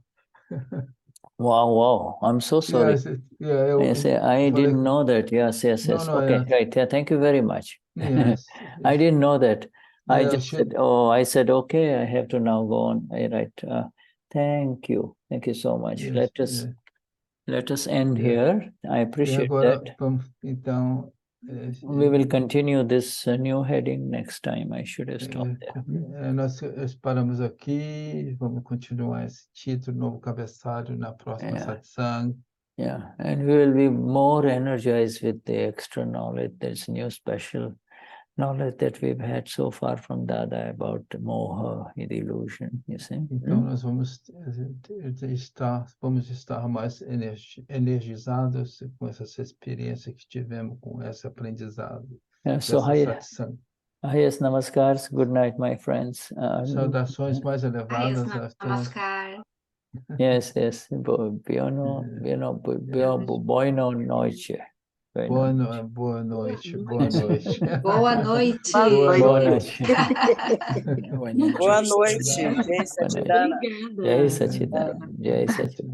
Wow, I'm so sorry. Yes, I didn't know that. Yes. No, Okay, yes. right. Yeah, thank you very much. Yes. I didn't know that. I just should... said, I said, okay, I have to now go on. Right. Thank you so much. Yes, let us end here. I appreciate agora, that. Então, we will continue this new heading next time. I should have stopped there. Nós paramos aqui, vamos continuar esse título, novo cabeçalho, na próxima satsang. Yeah, and we will be more energized with the extra knowledge. There's new special knowledge that we've had so far from Dada about moha, the illusion, you see. Então, nós vamos estar mais energizados com essa experiência que tivemos com esse aprendizado. So, highest namaskars, good night, my friends. Saudações mais elevadas. Namaskar. Yes. Buono noite. Boa noite. Boa noite. Boa noite. Boa noite. Jai Satchidana. Jai Satchidana.